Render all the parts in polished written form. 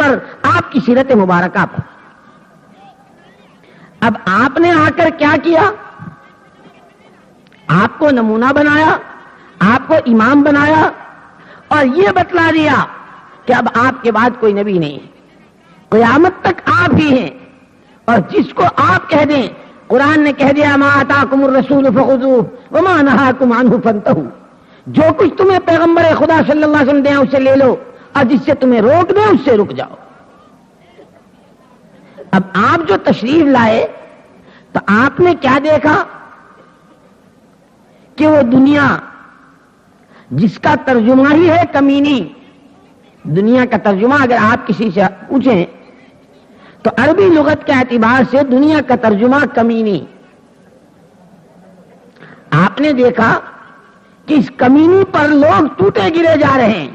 پر، آپ کی سیرت مبارکہ پر۔ اب آپ نے آ کر کیا کیا؟ آپ کو نمونہ بنایا، آپ کو امام بنایا اور یہ بتلا دیا کہ اب آپ کے بعد کوئی نبی نہیں ہے، قیامت تک آپ ہی ہیں، اور جس کو آپ کہہ دیں، قرآن نے کہہ دیا ما آتاکم الرسول فخذوہ وما نہاکم عنہ فانتہوا، جو کچھ تمہیں پیغمبر خدا صلی اللہ علیہ وسلم دیں اسے لے لو، اور جس سے تمہیں روک دیں اس سے رک جاؤ۔ اب آپ جو تشریف لائے تو آپ نے کیا دیکھا کہ وہ دنیا جس کا ترجمہ ہی ہے کمینی، دنیا کا ترجمہ اگر آپ کسی سے پوچھیں تو عربی لغت کے اعتبار سے دنیا کا ترجمہ کمینی، آپ نے دیکھا کہ اس کمینی پر لوگ ٹوٹے گرے جا رہے ہیں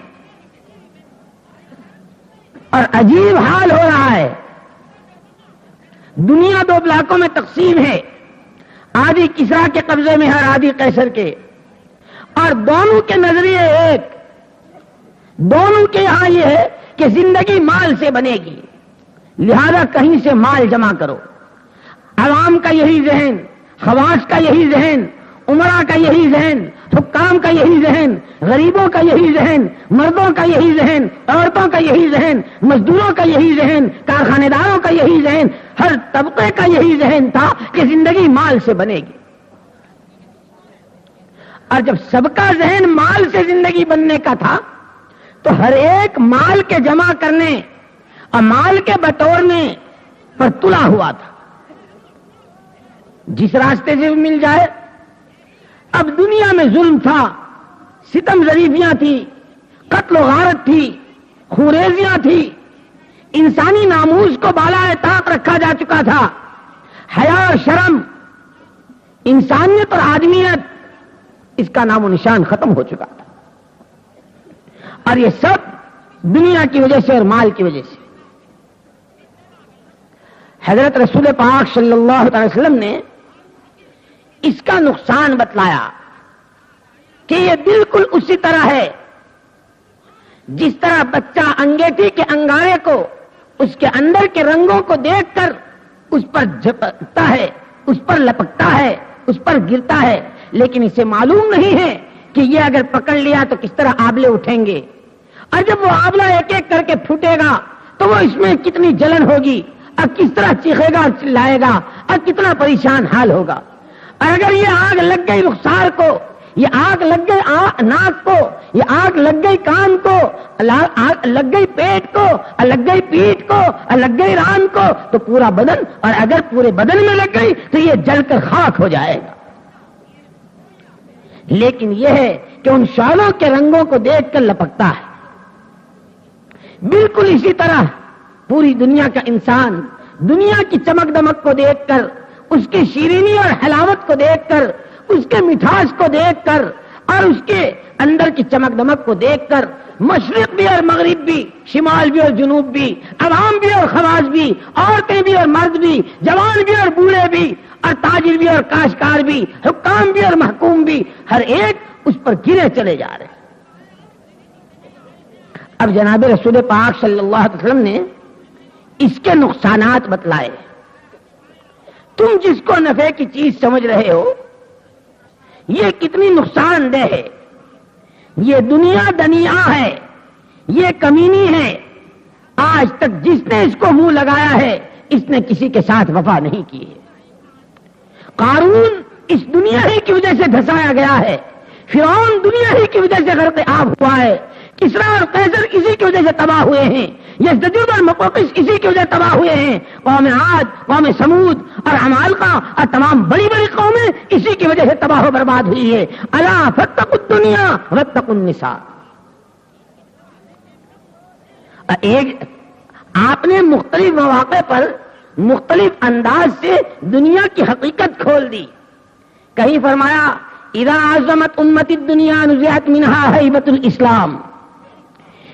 اور عجیب حال ہو رہا ہے۔ دنیا دو بلاکوں میں تقسیم ہے، آدھی کسریٰ کے قبضے میں ہے، آدھی قیصر کے، اور دونوں کے نظریے ایک، دونوں کے یہاں یہ ہے کہ زندگی مال سے بنے گی، لہذا کہیں سے مال جمع کرو۔ عوام کا یہی ذہن، خواص کا یہی ذہن، عمرا کا یہی ذہن، حکام کا یہی ذہن، غریبوں کا یہی ذہن، مردوں کا یہی ذہن، عورتوں کا یہی ذہن، مزدوروں کا یہی ذہن، کارخانے داروں کا یہی ذہن، ہر طبقے کا یہی ذہن تھا کہ زندگی مال سے بنے گی۔ اور جب سب کا ذہن مال سے زندگی بننے کا تھا تو ہر ایک مال کے جمع کرنے اور مال کے بٹورنے پر تلا ہوا تھا، جس راستے سے مل جائے۔ اب دنیا میں ظلم تھا، ستم ظریفیاں تھی، قتل و غارت تھی، خوریزیاں تھی، انسانی ناموس کو بالائے طاق رکھا جا چکا تھا، حیا اور شرم، انسانیت اور آدمیت، اس کا نام و نشان ختم ہو چکا تھا، اور یہ سب دنیا کی وجہ سے اور مال کی وجہ سے۔ حضرت رسول پاک صلی اللہ علیہ وسلم نے اس کا نقصان بتلایا کہ یہ بالکل اسی طرح ہے جس طرح بچہ انگیٹھی کے انگارے کو، اس کے اندر کے رنگوں کو دیکھ کر اس پر جھپکتا ہے، اس پر لپکتا ہے، اس پر گرتا ہے، لیکن اسے معلوم نہیں ہے کہ یہ اگر پکڑ لیا تو کس طرح آبلے اٹھیں گے، اور جب وہ آبلہ ایک ایک کر کے پھوٹے گا تو وہ اس میں کتنی جلن ہوگی، اور کس طرح چیخے گا اور چلائے گا، اور کتنا پریشان حال ہوگا۔ اور اگر یہ آگ لگ گئی رخسار کو، یہ آگ لگ گئی ناک کو، یہ آگ لگ گئی کان کو، آگ لگ گئی پیٹ کو، اور لگ گئی پیٹھ کو، اور لگ گئی ران کو، تو پورا بدن، اور اگر پورے بدن میں لگ گئی تو یہ جل کر خاک ہو جائے گا۔ لیکن یہ ہے کہ ان شعلوں کے رنگوں کو دیکھ کر لپکتا ہے۔ بالکل اسی طرح پوری دنیا کا انسان دنیا کی چمک دمک کو دیکھ کر، اس کی شیرینی اور حلاوت کو دیکھ کر، اس کے مٹھاس کو دیکھ کر، اور اس کے اندر کی چمک دمک کو دیکھ کر، مشرق بھی اور مغرب بھی، شمال بھی اور جنوب بھی، عوام بھی اور خواص بھی، عورتیں بھی اور مرد بھی، جوان بھی اور بوڑھے بھی، اور تاجر بھی اور کاشتکار بھی، حکام بھی اور محکوم بھی، ہر ایک اس پر گرے چلے جا رہے ہیں۔ اب جناب رسول پاک صلی اللہ علیہ وسلم نے اس کے نقصانات بتلائے۔ تم جس کو نفع کی چیز سمجھ رہے ہو یہ کتنی نقصان دہ ہے، یہ دنیا دنیا ہے، یہ کمینی ہے، آج تک جس نے اس کو منہ لگایا ہے اس نے کسی کے ساتھ وفا نہیں کی ہے۔ قارون اس دنیا ہی کی وجہ سے دھسایا گیا ہے، فرعون دنیا ہی کی وجہ سے غرق آب ہوا ہے، کسریٰ اور قیصر اسی کی وجہ سے تباہ ہوئے ہیں، یزدجرد اور مقوقس اسی کی وجہ سے تباہ ہوئے ہیں، قوم عاد، قوم سمود اور عمالقہ اور تمام بڑی بڑی قومیں اسی کی وجہ سے تباہ و برباد ہوئی ہے۔ الا فاتقوا الدنیا واتقوا النساء۔ آپ نے مختلف مواقع پر مختلف انداز سے دنیا کی حقیقت کھول دی۔ کہیں فرمایا اذا عظمت امتی الدنیا نزعت منها ہیبۃ الاسلام،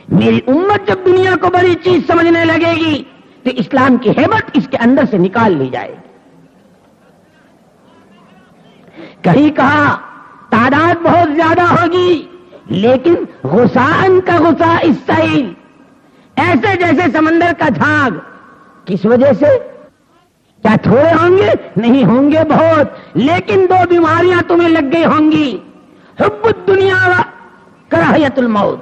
میری امت جب دنیا کو بڑی چیز سمجھنے لگے گی تو اسلام کی ہیبت اس کے اندر سے نکال لی جائے گی۔ کہیں کہا تعداد بہت زیادہ ہوگی لیکن غثاء کا غثاء السیل، ایسے جیسے سمندر کا جھاگ. کس وجہ سے؟ کیا تھوڑے ہوں گے؟ نہیں ہوں گے بہت، لیکن 2 بیماریاں تمہیں لگ گئی ہوں گی، حب الدنیا و کراہیت الموت.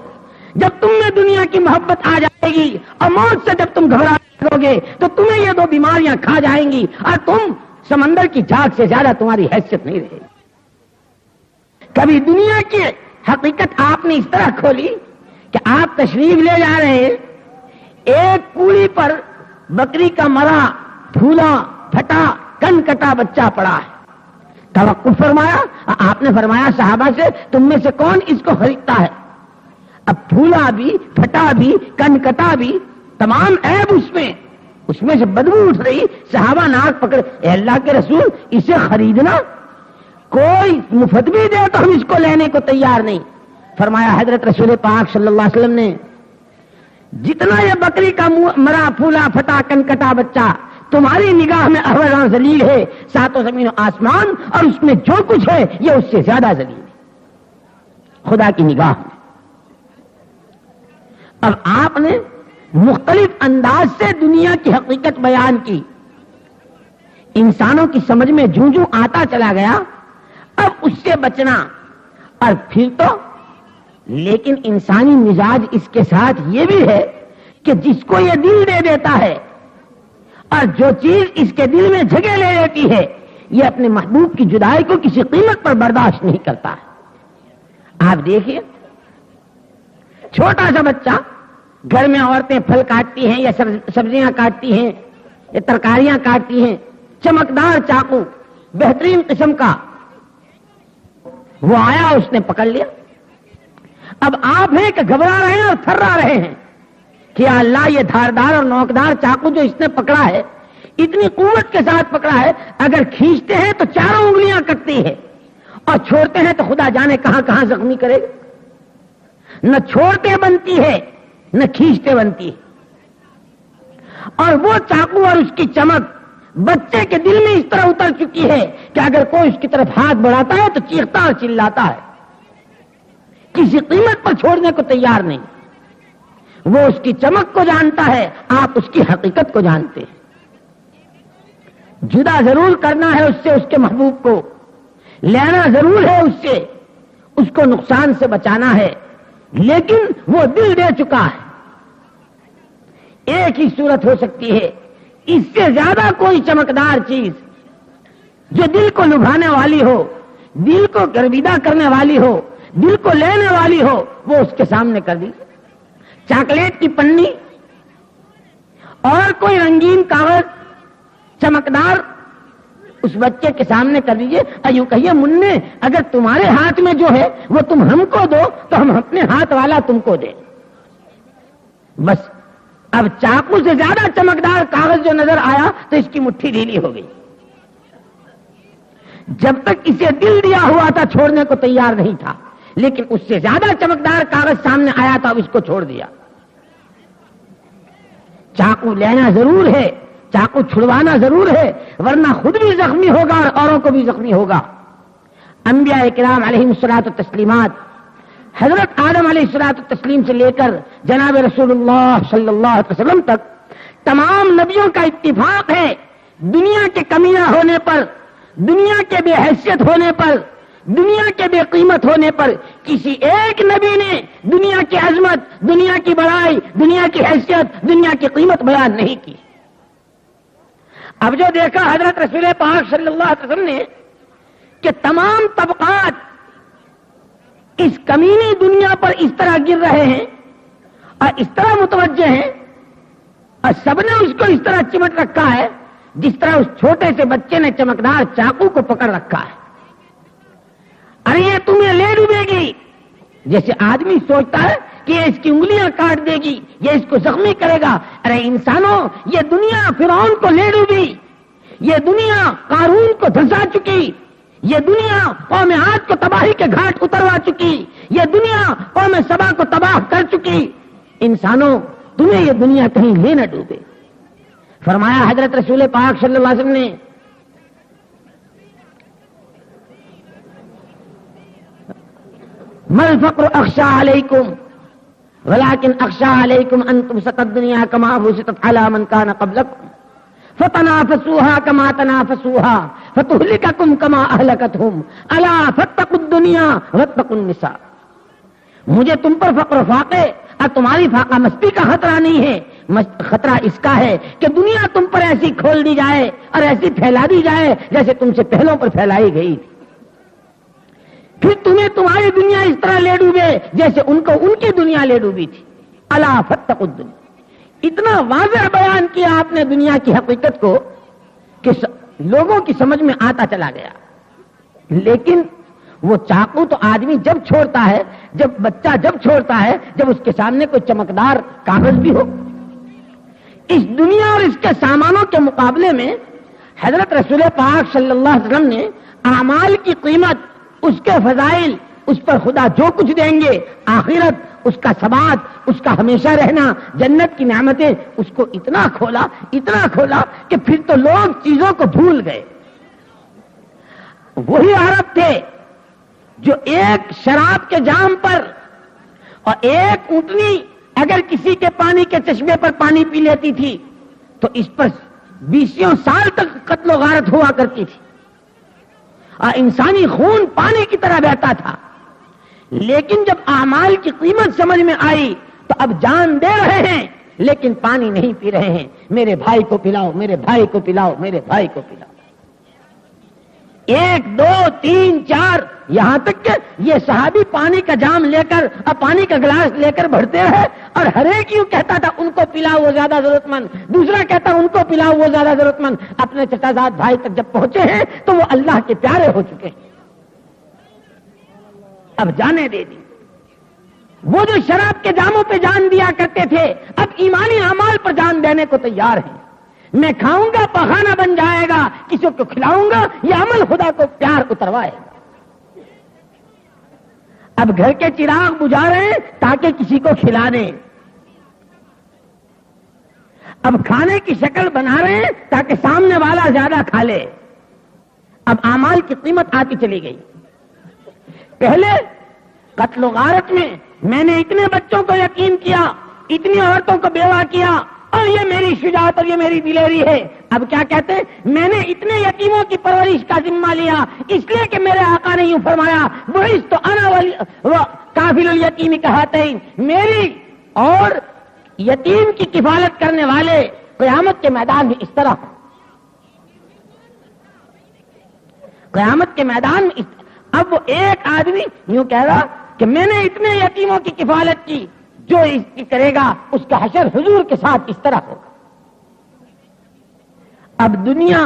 جب تم میں دنیا کی محبت آ جائے گی اور موت سے جب تم گھبرا لگو گے تو تمہیں یہ 2 بیماریاں کھا جائیں گی اور تم سمندر کی جھاگ سے زیادہ تمہاری حیثیت نہیں رہے گی. کبھی دنیا کی حقیقت آپ نے اس طرح کھولی کہ آپ تشریف لے جا رہے ہیں، ایک کوڑی پر بکری کا مرا پھولا پھٹا کن کٹا بچہ پڑا ہے. توقف فرمایا، آپ نے فرمایا صحابہ سے تم میں سے کون اس کو خریدتا ہے؟ اب پھولا بھی پھٹا بھی کن کٹا بھی تمام عیب اس میں سے بدبو اٹھ رہی. صحابہ ناک پکڑ، اے اللہ کے رسول اسے خریدنا، کوئی مفت بھی دے تو ہم اس کو لینے کو تیار نہیں. فرمایا حضرت رسول پاک صلی اللہ علیہ وسلم نے جتنا یہ بکری کا مرا پھولا پھٹا کن کٹا بچہ تمہاری نگاہ میں احوال ذلیل ہے، 7 زمین و آسمان اور اس میں جو کچھ ہے یہ اس سے زیادہ ذلیل ہے خدا کی نگاہ میں. اب آپ نے مختلف انداز سے دنیا کی حقیقت بیان کی، انسانوں کی سمجھ میں جوں جوں آتا چلا گیا اب اس سے بچنا. اور پھر تو لیکن انسانی مزاج اس کے ساتھ یہ بھی ہے کہ جس کو یہ دل دے دیتا ہے اور جو چیز اس کے دل میں جگہ لے لیتی ہے یہ اپنے محبوب کی جدائی کو کسی قیمت پر برداشت نہیں کرتا ہے. آپ دیکھیے چھوٹا سا بچہ، گھر میں عورتیں پھل کاٹتی ہیں یا سبزیاں کاٹتی ہیں یا ترکاریاں کاٹتی ہیں، چمکدار چاقو بہترین قسم کا وہ آیا، اس نے پکڑ لیا. اب آپ ہیں کہ گھبرا رہے ہیں اور تھرا رہے ہیں کہ اللہ یہ دھاردار اور نوکدار چاقو جو اس نے پکڑا ہے اتنی قوت کے ساتھ پکڑا ہے، اگر کھینچتے ہیں تو 4 انگلیاں کٹتی ہے اور چھوڑتے ہیں تو خدا جانے کہاں کہاں زخمی کرے گا. نہ چھوڑتے بنتی ہے نہ کھینچتے بنتی ہے. اور وہ چاقو اور اس کی چمک بچے کے دل میں اس طرح اتر چکی ہے کہ اگر کوئی اس کی طرف ہاتھ بڑھاتا ہے تو چیختا اور چلاتا ہے، کسی قیمت پر چھوڑنے کو تیار نہیں. وہ اس کی چمک کو جانتا ہے، آپ اس کی حقیقت کو جانتے ہیں. جدا ضرور کرنا ہے اس سے، اس کے محبوب کو لینا ضرور ہے اس سے، اس کو نقصان سے بچانا ہے، لیکن وہ دل دے چکا ہے. ایک ہی صورت ہو سکتی ہے، اس سے زیادہ کوئی چمکدار چیز جو دل کو لبھانے والی ہو، دل کو گرویدہ کرنے والی ہو، دل کو لینے والی ہو، وہ اس کے سامنے کر دی. چاکلیٹ کی پنی اور کوئی رنگین کاغذ چمکدار اس بچے کے سامنے کر دیجئے اور یوں کہیے مننے اگر تمہارے ہاتھ میں جو ہے وہ تم ہم کو دو تو ہم اپنے ہاتھ والا تم کو دیں. بس اب چاقو سے زیادہ چمکدار کاغذ جو نظر آیا تو اس کی مٹھی ڈھیلی ہو گئی. جب تک اسے دل دیا ہوا تھا چھوڑنے کو تیار نہیں تھا، لیکن اس سے زیادہ چمکدار کاغذ سامنے آیا تھا، اب اس کو چھوڑ دیا. چاقو لینا ضرور ہے، چاقو چھڑوانا ضرور ہے، ورنہ خود بھی زخمی ہوگا اور اوروں کو بھی زخمی ہوگا. انبیاء کرام علیہم الصلوۃ والتسلیمات حضرت آدم علیہ الصلوۃ والتسلیم سے لے کر جناب رسول اللہ صلی اللہ علیہ وسلم تک تمام نبیوں کا اتفاق ہے، دنیا کے کمیاں ہونے پر، دنیا کے بے حیثیت ہونے پر، دنیا کے بے قیمت ہونے پر کسی ایک نبی نے دنیا کی عظمت، دنیا کی بڑائی، دنیا کی حیثیت، دنیا کی قیمت بیان نہیں کی. اب جو دیکھا حضرت رسول پاک صلی اللہ علیہ وسلم نے کہ تمام طبقات اس کمینی دنیا پر اس طرح گر رہے ہیں اور اس طرح متوجہ ہیں اور سب نے اس کو اس طرح چمٹ رکھا ہے جس طرح اس چھوٹے سے بچے نے چمکدار چاقو کو پکڑ رکھا ہے. ارے یہ تمہیں لے ڈوبے گی، جیسے آدمی سوچتا ہے کہ یہ اس کی انگلیاں کاٹ دے گی، یہ اس کو زخمی کرے گا. ارے انسانوں، یہ دنیا فرعون کو لے ڈوبی، یہ دنیا قارون کو دھنسا چکی، یہ دنیا قوم عاد کو تباہی کے گھاٹ اتروا چکی، یہ دنیا قوم سبا کو تباہ کر چکی. انسانوں تمہیں یہ دنیا کہیں لے نہ ڈوبے. فرمایا حضرت رسول پاک صلی اللہ علیہ وسلم نے مل فقر اخشا علیکم ولكن اخشى عليكم ان تبسط الدنيا كما بسطت على من كان قبلكم فتنافسوها كما تنافسوها فتهلككم كما اهلكتهم الا فاتقوا الدنيا واتقوا النساء. مجھے تم پر فقر و فاقے اور تمہاری فاقہ مستی کا خطرہ نہیں ہے، خطرہ اس کا ہے کہ دنیا تم پر ایسی کھول دی جائے اور ایسی پھیلا دی جائے جیسے تم سے پہلوں پر پھیلائی گئی تھی، پھر تمہیں تمہاری دنیا اس طرح لے ڈوبے جیسے ان کو ان کی دنیا لے ڈوبی تھی. الا فاتقوا الدنیا. اتنا واضح بیان کیا آپ نے دنیا کی حقیقت کو کہ لوگوں کی سمجھ میں آتا چلا گیا. لیکن وہ چاقو تو آدمی جب چھوڑتا ہے، جب بچہ جب چھوڑتا ہے، جب اس کے سامنے کوئی چمکدار کاغذ بھی ہو. اس دنیا اور اس کے سامانوں کے مقابلے میں حضرت رسول پاک صلی اللہ علیہ وسلم نے اعمال کی قیمت، اس کے فضائل، اس پر خدا جو کچھ دیں گے، آخرت، اس کا ثبات، اس کا ہمیشہ رہنا، جنت کی نعمتیں، اس کو اتنا کھولا کہ پھر تو لوگ چیزوں کو بھول گئے. وہی عرب تھے جو ایک شراب کے جام پر اور ایک اونٹنی اگر کسی کے پانی کے چشمے پر پانی پی لیتی تھی تو اس پر 20 سال تک قتل و غارت ہوا کرتی تھی اور انسانی خون پانی کی طرح بہتا تھا. لیکن جب اعمال کی قیمت سمجھ میں آئی تو اب جان دے رہے ہیں لیکن پانی نہیں پی رہے ہیں. میرے بھائی کو پلاؤ، میرے بھائی کو پلاؤ، میرے بھائی کو پلاؤ. 1 2 3 4 یہاں تک کہ یہ صحابی پانی کا جام لے کر اور پانی کا گلاس لے کر بڑھتے رہے اور ہر ایک یوں کہتا تھا ان کو پلاؤ وہ زیادہ ضرورت مند، دوسرا کہتا ان کو پلاؤ وہ زیادہ ضرورت مند. اپنے چچا زاد بھائی تک جب پہنچے ہیں تو وہ اللہ کے پیارے ہو چکے ہیں. اب جانے دے دی. وہ جو شراب کے جاموں پہ جان دیا کرتے تھے اب ایمانی اعمال پر جان دینے کو تیار ہیں. میں کھاؤں گا پخانا بن جائے گا، کسی کو کھلاؤں گا، یہ عمل خدا کو پیار اتروائے گا. اب گھر کے چراغ بجھا رہے ہیں تاکہ کسی کو کھلا دیں. اب کھانے کی شکل بنا رہے ہیں تاکہ سامنے والا زیادہ کھا لے. اب اعمال کی قیمت آتی چلی گئی. پہلے قتل و غارت میں نے اتنے بچوں کو یتیم کیا، اتنی عورتوں کو بیوہ کیا اور یہ میری شجاعت اور یہ میری دلیری ہے. اب کیا کہتے ہیں؟ میں نے اتنے یتیموں کی پرورش کا ذمہ لیا اس لیے کہ میرے آقا نے یوں فرمایا بعثت انا کافل الیتیم کہاتین. میری اور یتیم کی کفالت کرنے والے قیامت کے میدان میں اس طرح، قیامت کے میدان میں اس طرح. اب وہ ایک آدمی یوں کہہ رہا کہ میں نے اتنے یتیموں کی کفالت کی، جو اس کی کرے گا اس کا حشر حضور کے ساتھ اس طرح ہوگا. اب دنیا،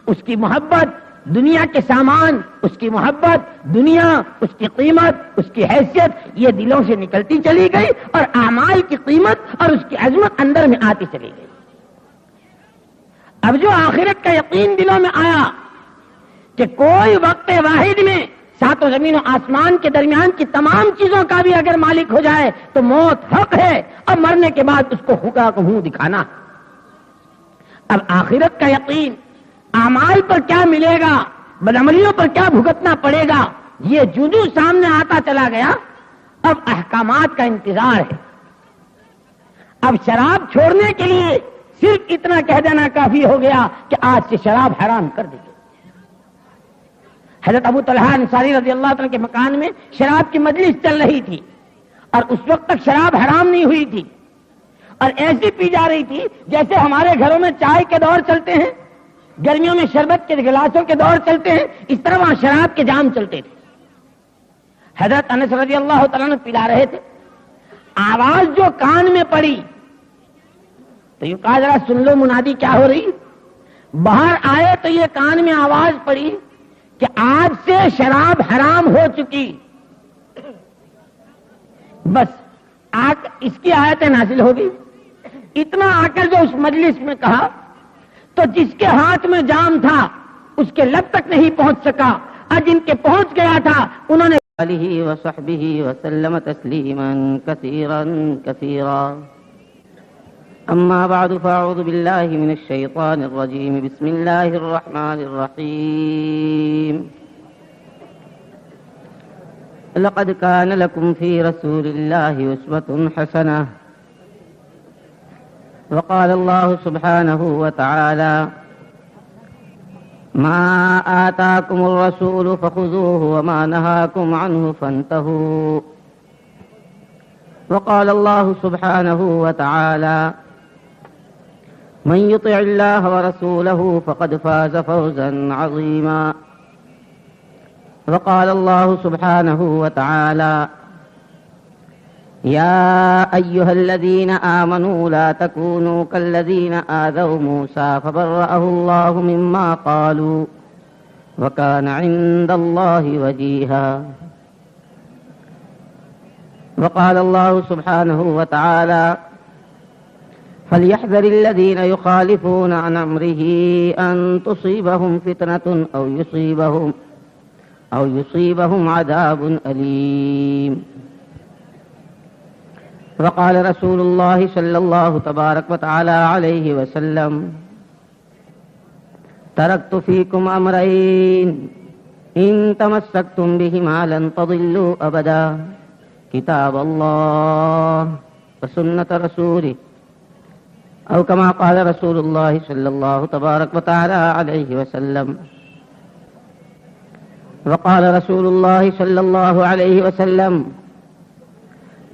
اس کی محبت، دنیا کے سامان، اس کی محبت، دنیا، اس کی قیمت، اس کی حیثیت، یہ دلوں سے نکلتی چلی گئی اور اعمال کی قیمت اور اس کی عظمت اندر میں آتی چلی گئی. اب جو آخرت کا یقین دلوں میں آیا کہ کوئی وقت واحد میں ساتوں زمین و آسمان کے درمیان کی تمام چیزوں کا بھی اگر مالک ہو جائے تو موت حق ہے اور مرنے کے بعد اس کو خدا کو منہ دکھانا. اب آخرت کا یقین، اعمال پر کیا ملے گا، بدعملیوں پر کیا بھگتنا پڑے گا، یہ جدو سامنے آتا چلا گیا. اب احکامات کا انتظار ہے. اب شراب چھوڑنے کے لیے صرف اتنا کہہ دینا کافی ہو گیا کہ آج سے شراب حرام کر دی. حضرت ابو طلحہ انصاری رضی اللہ عنہ کے مکان میں شراب کی مجلس چل رہی تھی اور اس وقت تک شراب حرام نہیں ہوئی تھی اور ایسی پی جا رہی تھی جیسے ہمارے گھروں میں چائے کے دور چلتے ہیں، گرمیوں میں شربت کے گلاسوں کے دور چلتے ہیں، اس طرح وہاں شراب کے جام چلتے تھے. حضرت انس رضی اللہ تعالیٰ عنہ پلا رہے تھے. آواز جو کان میں پڑی تو یہ کہا ذرا سن لو منادی کیا ہو رہی. باہر آئے تو یہ کان میں آواز پڑی کہ آج سے شراب حرام ہو چکی. بس اس کی آیتیں نازل ہوگی. اتنا آ کر جو اس مجلس میں کہا تو جس کے ہاتھ میں جام تھا اس کے لب تک نہیں پہنچ سکا اور جن کے پہنچ گیا تھا انہوں نے آلہ وصحبہ وسلم تسلیما کثیرا کثیرا. اما بعد فاعوذ باللہ من الشیطان الرجیم. بسم اللہ الرحمن الرحیم. لقد كان لكم في رسول الله أسوة حسنة. وقال الله سبحانه وتعالى: ما آتاكم الرسول فخذوه وما نهاكم عنه فانتهوا. وقال الله سبحانه وتعالى: من يطع الله ورسوله فقد فاز فوزا عظيما. وقال الله سبحانه وتعالى: يا أيها الذين آمنوا لا تكونوا كالذين آذوا موسى فبرأه الله مما قالوا وكان عند الله وجيها. وقال الله سبحانه وتعالى: فليحذر الذين يخالفون عن أمره أن تصيبهم فتنة أو يصيبهم عذاب أليم. وقال رسول الله صلى الله تبارك وتعالى عليه وسلم: تركت فيكم أمرين إن تمسكتم بهما لن تضلوا أبدا، كتاب الله وسنة رسوله، أو كما قال رسول الله صلى الله تبارك وتعالى عليه وسلم. وقال رسول الله صلى الله عليه وسلم: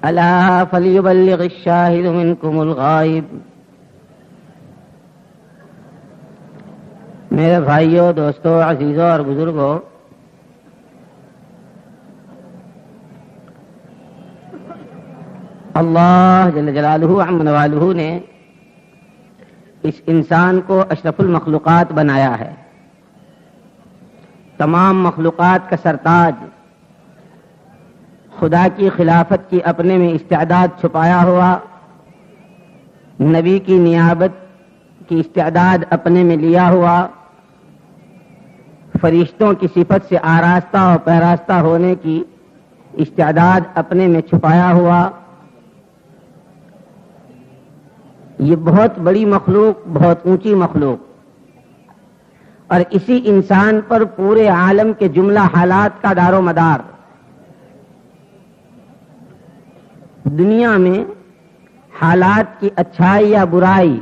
ألا فليبلغ الشاهد منكم الغائب. میرے بھائیوں، دوستوں، عزیزوں اور بزرگوں، اللہ جل جلالہ عم نوالہ نے اس انسان کو اشرف المخلوقات بنایا ہے، تمام مخلوقات کا سرتاج، خدا کی خلافت کی اپنے میں استعداد چھپایا ہوا، نبی کی نیابت کی استعداد اپنے میں لیا ہوا، فرشتوں کی صفت سے آراستہ اور پیراستہ ہونے کی استعداد اپنے میں چھپایا ہوا. یہ بہت بڑی مخلوق، بہت اونچی مخلوق، اور اسی انسان پر پورے عالم کے جملہ حالات کا دار و مدار. دنیا میں حالات کی اچھائی یا برائی،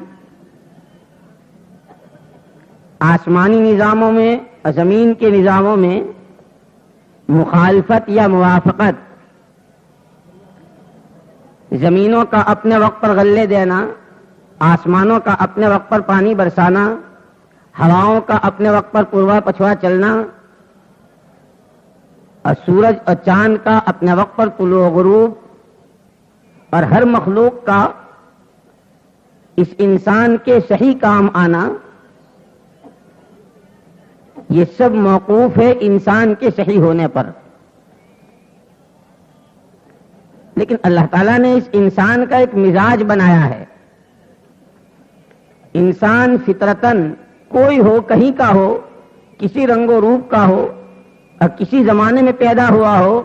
آسمانی نظاموں میں اور زمین کے نظاموں میں مخالفت یا موافقت، زمینوں کا اپنے وقت پر غلے دینا، آسمانوں کا اپنے وقت پر پانی برسانا، ہواؤں کا اپنے وقت پر پوروا پچھوا چلنا، اور سورج اور چاند کا اپنے وقت پر طلوع و غروب، اور ہر مخلوق کا اس انسان کے صحیح کام آنا، یہ سب موقوف ہے انسان کے صحیح ہونے پر. لیکن اللہ تعالیٰ نے اس انسان کا ایک مزاج بنایا ہے. انسان فطرتاً کوئی ہو، کہیں کا ہو، کسی رنگ و روپ کا ہو، اور کسی زمانے میں پیدا ہوا ہو،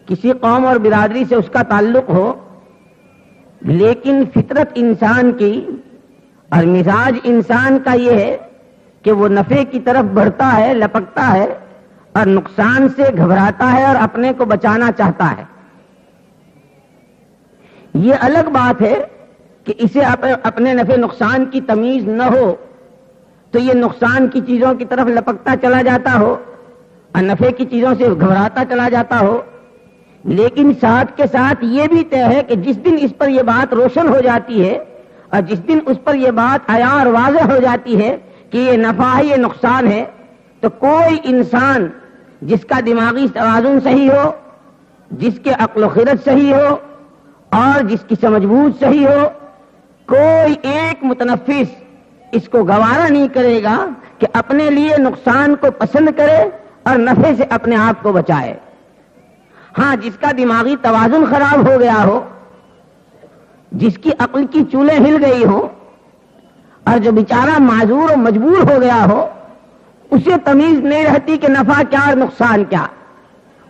کسی قوم اور برادری سے اس کا تعلق ہو، لیکن فطرت انسان کی اور مزاج انسان کا یہ ہے کہ وہ نفع کی طرف بڑھتا ہے، لپکتا ہے، اور نقصان سے گھبراتا ہے اور اپنے کو بچانا چاہتا ہے. یہ الگ بات ہے کہ اسے اپنے نفع نقصان کی تمیز نہ ہو تو یہ نقصان کی چیزوں کی طرف لپکتا چلا جاتا ہو اور نفع کی چیزوں سے گھبراتا چلا جاتا ہو. لیکن ساتھ کے ساتھ یہ بھی طے ہے کہ جس دن اس پر یہ بات روشن ہو جاتی ہے اور جس دن اس پر یہ بات عیاں اور واضح ہو جاتی ہے کہ یہ نفع ہے، یہ نقصان ہے، تو کوئی انسان جس کا دماغی توازن صحیح ہو، جس کے عقل و خرد صحیح ہو، اور جس کی سمجھ بوجھ صحیح ہو، کوئی ایک متنفس اس کو گوارا نہیں کرے گا کہ اپنے لیے نقصان کو پسند کرے اور نفع سے اپنے آپ کو بچائے. ہاں، جس کا دماغی توازن خراب ہو گیا ہو، جس کی عقل کی چولیں ہل گئی ہو، اور جو بیچارہ معذور و مجبور ہو گیا ہو، اسے تمیز نہیں رہتی کہ نفع کیا اور نقصان کیا.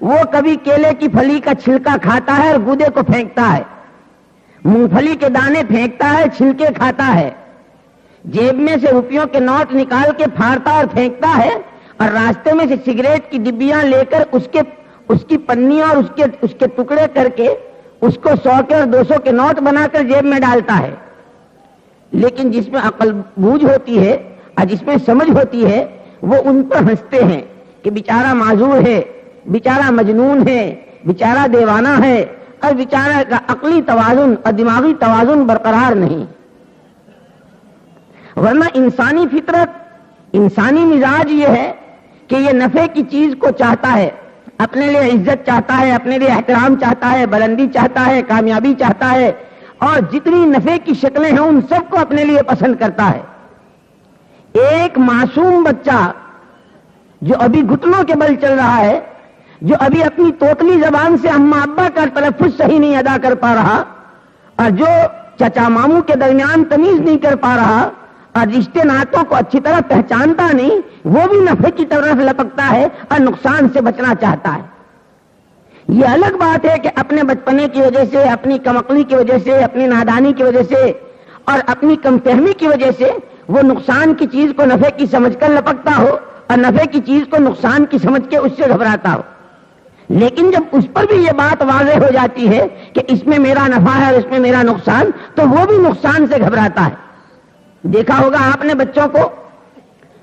وہ کبھی کیلے کی پھلی کا چھلکا کھاتا ہے اور گودے کو پھینکتا ہے، مونگ پھلی کے دانے پھینکتا ہے، چھلکے کھاتا ہے، جیب میں سے روپیوں کے نوٹ نکال کے پھاڑتا اور پھینکتا ہے، اور راستے میں سے سگریٹ کی ڈبیاں لے کر اس کے اس کی پنی اور اس کے ٹکڑے کر کے اس کو 100 کے اور 200 کے نوٹ بنا کر جیب میں ڈالتا ہے. لیکن جس میں عقل بوجھ ہوتی ہے اور جس میں سمجھ ہوتی ہے وہ ان پر ہنستے ہیں کہ بیچارہ معذور ہے, بیچارہ مجنون ہے, بیچارہ دیوانہ ہے, اور بیچارہ کا عقلی توازن اور دماغی توازن برقرار نہیں. ورنہ انسانی فطرت, انسانی مزاج یہ ہے کہ یہ نفع کی چیز کو چاہتا ہے, اپنے لیے عزت چاہتا ہے, اپنے لیے احترام چاہتا ہے, بلندی چاہتا ہے, کامیابی چاہتا ہے, اور جتنی نفع کی شکلیں ہیں ان سب کو اپنے لیے پسند کرتا ہے. ایک معصوم بچہ جو ابھی گھٹنوں کے بل چل رہا ہے, جو ابھی اپنی توتلی زبان سے اماں ابا کا تلفظ صحیح نہیں ادا کر پا رہا, اور جو چچا ماموں کے درمیان تمیز نہیں کر پا رہا, اور رشتے ناتوں کو اچھی طرح پہچانتا نہیں, وہ بھی نفع کی طرف لپکتا ہے اور نقصان سے بچنا چاہتا ہے. یہ الگ بات ہے کہ اپنے بچپنے کی وجہ سے, اپنی کم عقلی کی وجہ سے, اپنی نادانی کی وجہ سے اور اپنی کم فہمی کی وجہ سے وہ نقصان کی چیز کو نفع کی سمجھ کر لپکتا ہو اور نفع کی چیز کو نقصان کی سمجھ کے اس سے گھبراتا ہو. لیکن جب اس پر بھی یہ بات واضح ہو جاتی ہے کہ اس میں میرا نفع ہے اور اس میں میرا نقصان, تو وہ بھی نقصان سے گھبراتا ہے. دیکھا ہوگا آپ نے بچوں کو,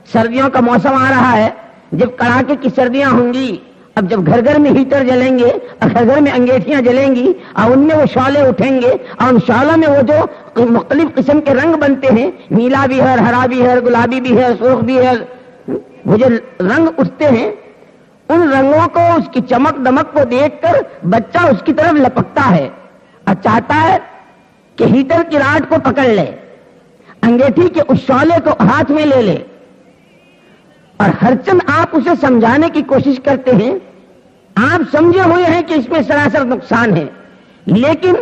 سردیوں کا موسم آ رہا ہے, جب کڑاکے کی سردیاں ہوں گی, اب جب گھر گھر میں ہیٹر جلیں گے اور گھر گھر میں انگیٹھیاں جلیں گی اور ان میں وہ شعلے اٹھیں گے, اور ان شعلوں میں وہ جو مختلف قسم کے رنگ بنتے ہیں, نیلا بھی ہے, ہرا بھی ہے, گلابی بھی ہے, سرخ بھی ہے, وہ جو رنگ اٹھتے ہیں, ان رنگوں کو, اس کی چمک دمک کو دیکھ کر بچہ اس کی طرف لپکتا ہے اور چاہتا ہے کہ ہیٹر کی راڈ کو پکڑ لے, انگیٹھی کے اس شعلے کو ہاتھ میں لے لے. اور ہر چند آپ اسے سمجھانے کی کوشش کرتے ہیں, آپ سمجھے ہوئے ہیں کہ اس میں سراسر نقصان ہے, لیکن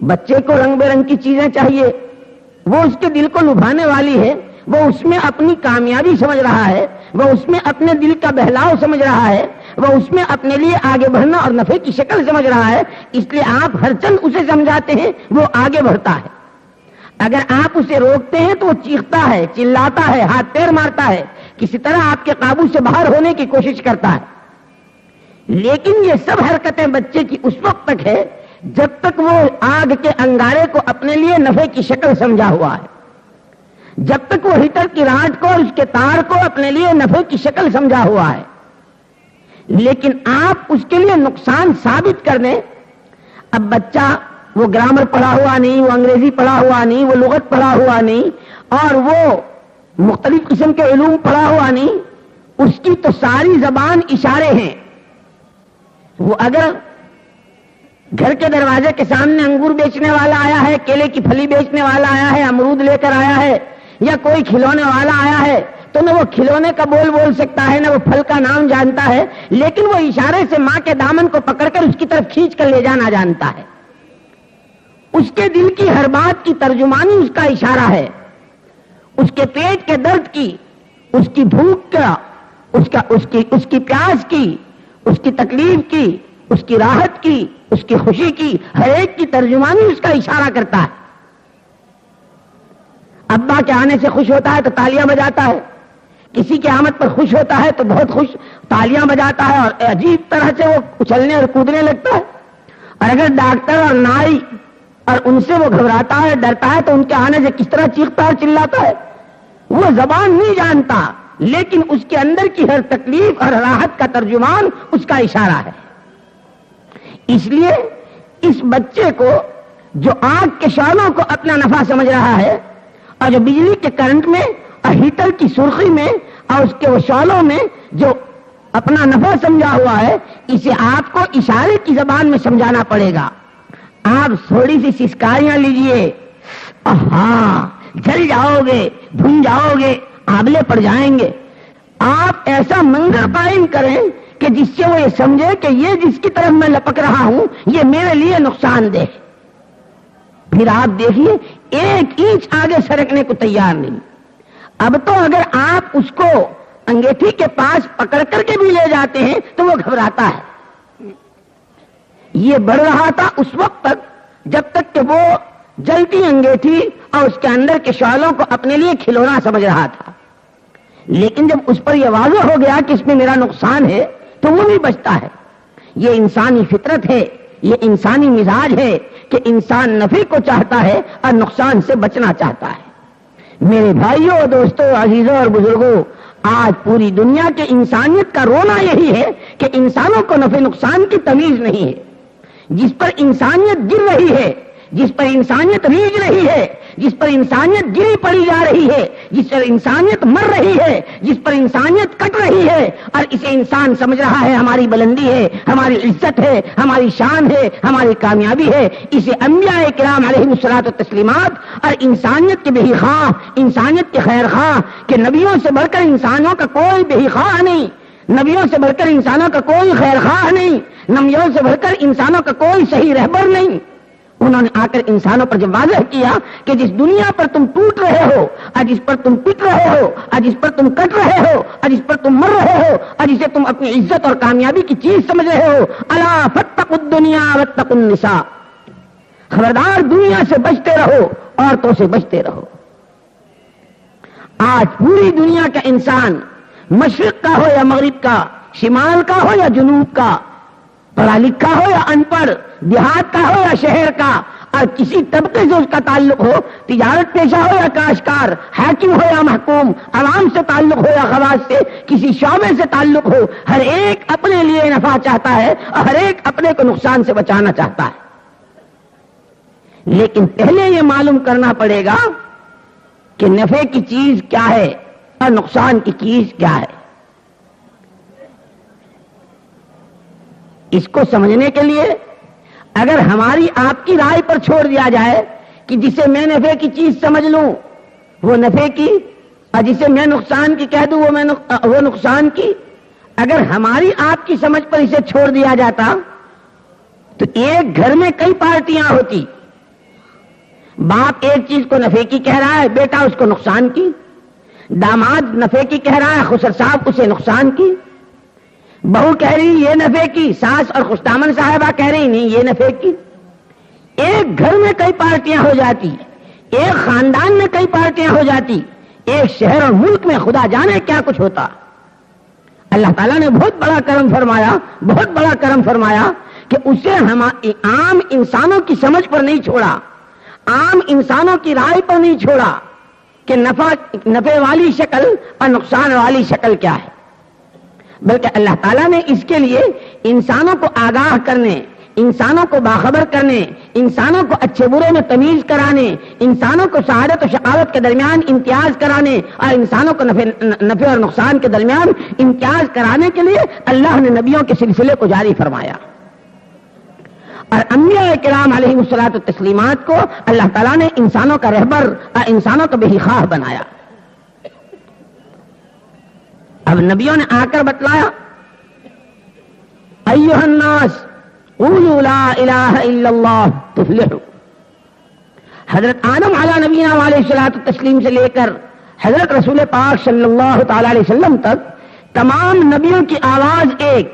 بچے کو رنگ برنگ کی چیزیں چاہیے, وہ اس کے دل کو لبھانے والی ہے, وہ اس میں اپنی کامیابی سمجھ رہا ہے, وہ اس میں اپنے دل کا بہلاؤ سمجھ رہا ہے, وہ اس میں اپنے لیے آگے بڑھنا اور نفع کی شکل سمجھ رہا ہے. اس لیے آپ ہر چند اسے سمجھاتے ہیں, وہ آگے بڑھتا ہے. اگر آپ اسے روکتے ہیں تو وہ چیختا ہے, چلاتا ہے, ہاتھ پیر مارتا ہے, کسی طرح آپ کے قابو سے باہر ہونے کی کوشش کرتا ہے. لیکن یہ سب حرکتیں بچے کی اس وقت تک ہے جب تک وہ آگ کے انگارے کو اپنے لیے نفع کی شکل سمجھا ہوا ہے, جب تک وہ ہیٹر کی راڈ کو اور اس کے تار کو اپنے لیے نفع کی شکل سمجھا ہوا ہے. لیکن آپ اس کے لیے نقصان ثابت کر دیں. اب بچہ وہ گرامر پڑھا ہوا نہیں, وہ انگریزی پڑھا ہوا نہیں, وہ لغت پڑھا ہوا نہیں, اور وہ مختلف قسم کے علوم پڑھا ہوا نہیں, اس کی تو ساری زبان اشارے ہیں. وہ اگر گھر کے دروازے کے سامنے انگور بیچنے والا آیا ہے, کیلے کی پھلی بیچنے والا آیا ہے, امرود لے کر آیا ہے, یا کوئی کھلونے والا آیا ہے, تو نہ وہ کھلونے کا بول سکتا ہے, نہ وہ پھل کا نام جانتا ہے, لیکن وہ اشارے سے ماں کے دامن کو پکڑ کر اس کی طرف کھینچ کر لے جانا جانتا ہے. اس کے دل کی ہر بات کی ترجمانی اس کا اشارہ ہے. اس کے پیٹ کے درد کی, اس کی بھوک کا, اس کی پیاس کی, اس کی تکلیف کی, اس کی راحت کی, اس کی خوشی کی, ہر ایک کی ترجمانی اس کا اشارہ کرتا ہے. ابا کے آنے سے خوش ہوتا ہے تو تالیاں بجاتا ہے, کسی کی آمد پر خوش ہوتا ہے تو بہت خوش تالیاں بجاتا ہے اور عجیب طرح سے وہ اچھلنے اور کودنے لگتا ہے. اور اگر ڈاکٹر اور نائی اور ان سے وہ گھبراتا ہے, ڈرتا ہے, تو ان کے آنے سے کس طرح چیختا اور چلاتا ہے. وہ زبان نہیں جانتا, لیکن اس کے اندر کی ہر تکلیف اور راحت کا ترجمان اس کا اشارہ ہے. اس لیے اس بچے کو جو آگ کے شعلوں کو اپنا نفع سمجھ رہا ہے, اور جو بجلی کے کرنٹ میں اور ہیٹر کی سرخی میں اور اس کے وہ شعلوں میں جو اپنا نفع سمجھا ہوا ہے, اسے آپ کو اشارے کی زبان میں سمجھانا پڑے گا. آپ تھوڑی سی سسکاریاں لیجئے, ہاں جل جاؤ گے, بھن جاؤ گے, آبلے پڑ جائیں گے. آپ ایسا منظر قائم کریں کہ جس سے وہ یہ سمجھے کہ یہ جس کی طرف میں لپک رہا ہوں یہ میرے لیے نقصان دہ. پھر آپ دیکھیے ایک انچ آگے سرکنے کو تیار نہیں. اب تو اگر آپ اس کو انگیٹھی کے پاس پکڑ کر کے بھی لے جاتے ہیں تو وہ گھبراتا ہے. یہ بڑھ رہا تھا اس وقت تک جب تک کہ وہ جلتی انگیٹھی اور اس کے اندر کے شعلوں کو اپنے لیے کھلونا سمجھ رہا تھا. لیکن جب اس پر یہ واضح ہو گیا کہ اس میں میرا نقصان ہے تو وہ بھی بچتا ہے. یہ انسانی فطرت ہے، یہ انسانی مزاج ہے کہ انسان نفع کو چاہتا ہے اور نقصان سے بچنا چاہتا ہے۔ میرے بھائیوں، دوستوں، عزیزوں اور بزرگوں، آج پوری دنیا کے انسانیت کا رونا یہی ہے کہ انسانوں کو نفع نقصان کی تمیز نہیں ہے۔ جس پر انسانیت گر رہی ہے، جس پر انسانیت ریج رہی ہے، جس پر انسانیت گری پڑی جا رہی ہے، جس پر انسانیت مر رہی ہے، جس پر انسانیت کٹ رہی ہے، اور اسے انسان سمجھ رہا ہے ہماری بلندی ہے، ہماری عزت ہے، ہماری شان ہے، ہماری کامیابی ہے، اسے انبیاء کرام علیہم الصلوۃ والتسلیمات اور انسانیت کے بے خواہ، انسانیت کے خیر خواہ کہ نبیوں سے بڑھ کر انسانوں کا کوئی بے خواہ نہیں، نبیوں سے بڑھ کر انسانوں کا کوئی خیر خواہ نہیں، نبیوں سے بڑھ کر انسانوں کا کوئی صحیح رہبر نہیں، انہوں نے آ کر انسانوں پر جب واضح کیا کہ جس دنیا پر تم ٹوٹ رہے ہو، اور جس پر تم پٹ رہے ہو، اور جس پر تم کٹ رہے ہو، اور جس پر تم مر رہے ہو، اور جسے تم اپنی عزت اور کامیابی کی چیز سمجھ رہے ہو، الا فاتقوا الدنیا واتقوا النساء، خبردار دنیا سے بچتے رہو، عورتوں سے بچتے رہو۔ آج پوری دنیا کا انسان، مشرق کا ہو یا مغرب کا، شمال کا ہو یا جنوب کا، پڑھا لکھا ہو یا ان پڑھ، دیہات کا ہو یا شہر کا، اور کسی طبقے سے اس کا تعلق ہو، تجارت پیشہ ہو یا کاشتکار، حاکم ہو یا محکوم، عوام سے تعلق ہو یا خواص سے، کسی شعبے سے تعلق ہو، ہر ایک اپنے لیے نفع چاہتا ہے اور ہر ایک اپنے کو نقصان سے بچانا چاہتا ہے۔ لیکن پہلے یہ معلوم کرنا پڑے گا کہ نفع کی چیز کیا ہے اور نقصان کی چیز کیا ہے۔ اس کو سمجھنے کے لیے اگر ہماری آپ کی رائے پر چھوڑ دیا جائے کہ جسے میں نفع کی چیز سمجھ لوں وہ نفع کی، اور جسے میں نقصان کی کہہ دوں وہ نقصان کی، اگر ہماری آپ کی سمجھ پر اسے چھوڑ دیا جاتا تو ایک گھر میں کئی پارٹیاں ہوتی، باپ ایک چیز کو نفع کی کہہ رہا ہے، بیٹا اس کو نقصان کی، داماد نفع کی کہہ رہا ہے، خسر صاحب اسے نقصان کی، بہو کہہ رہی یہ نفع کی، ساس اور خشتامن صاحبہ کہہ رہی نہیں یہ نفع کی۔ ایک گھر میں کئی پارٹیاں ہو جاتی، ایک خاندان میں کئی پارٹیاں ہو جاتی، ایک شہر اور ملک میں خدا جانے کیا کچھ ہوتا۔ اللہ تعالیٰ نے بہت بڑا کرم فرمایا، بہت بڑا کرم فرمایا کہ اسے ہم عام انسانوں کی سمجھ پر نہیں چھوڑا، عام انسانوں کی رائے پر نہیں چھوڑا کہ نفع والی شکل اور نقصان والی شکل کیا ہے، بلکہ اللہ تعالیٰ نے اس کے لیے انسانوں کو آگاہ کرنے، انسانوں کو باخبر کرنے، انسانوں کو اچھے برے میں تمیز کرانے، انسانوں کو سعادت و شقاوت کے درمیان امتیاز کرانے، اور انسانوں کو نفع اور نقصان کے درمیان امتیاز کرانے کے لیے اللہ نے نبیوں کے سلسلے کو جاری فرمایا، اور انبیاء کرام علیہم الصلوۃ والتسلیمات کو اللہ تعالیٰ نے انسانوں کا رہبر اور انسانوں کا بے خواہ بنایا۔ اب نبیوں نے آ کر بتلایا، ایھا الناس قولوا لا الہ الا اللہ تفلحوا۔ حضرت آدم علیہ نبینا علیہ الصلوۃ والتسلیم سے لے کر حضرت رسول پاک صلی اللہ تعالی علیہ وسلم تک تمام نبیوں کی آواز ایک،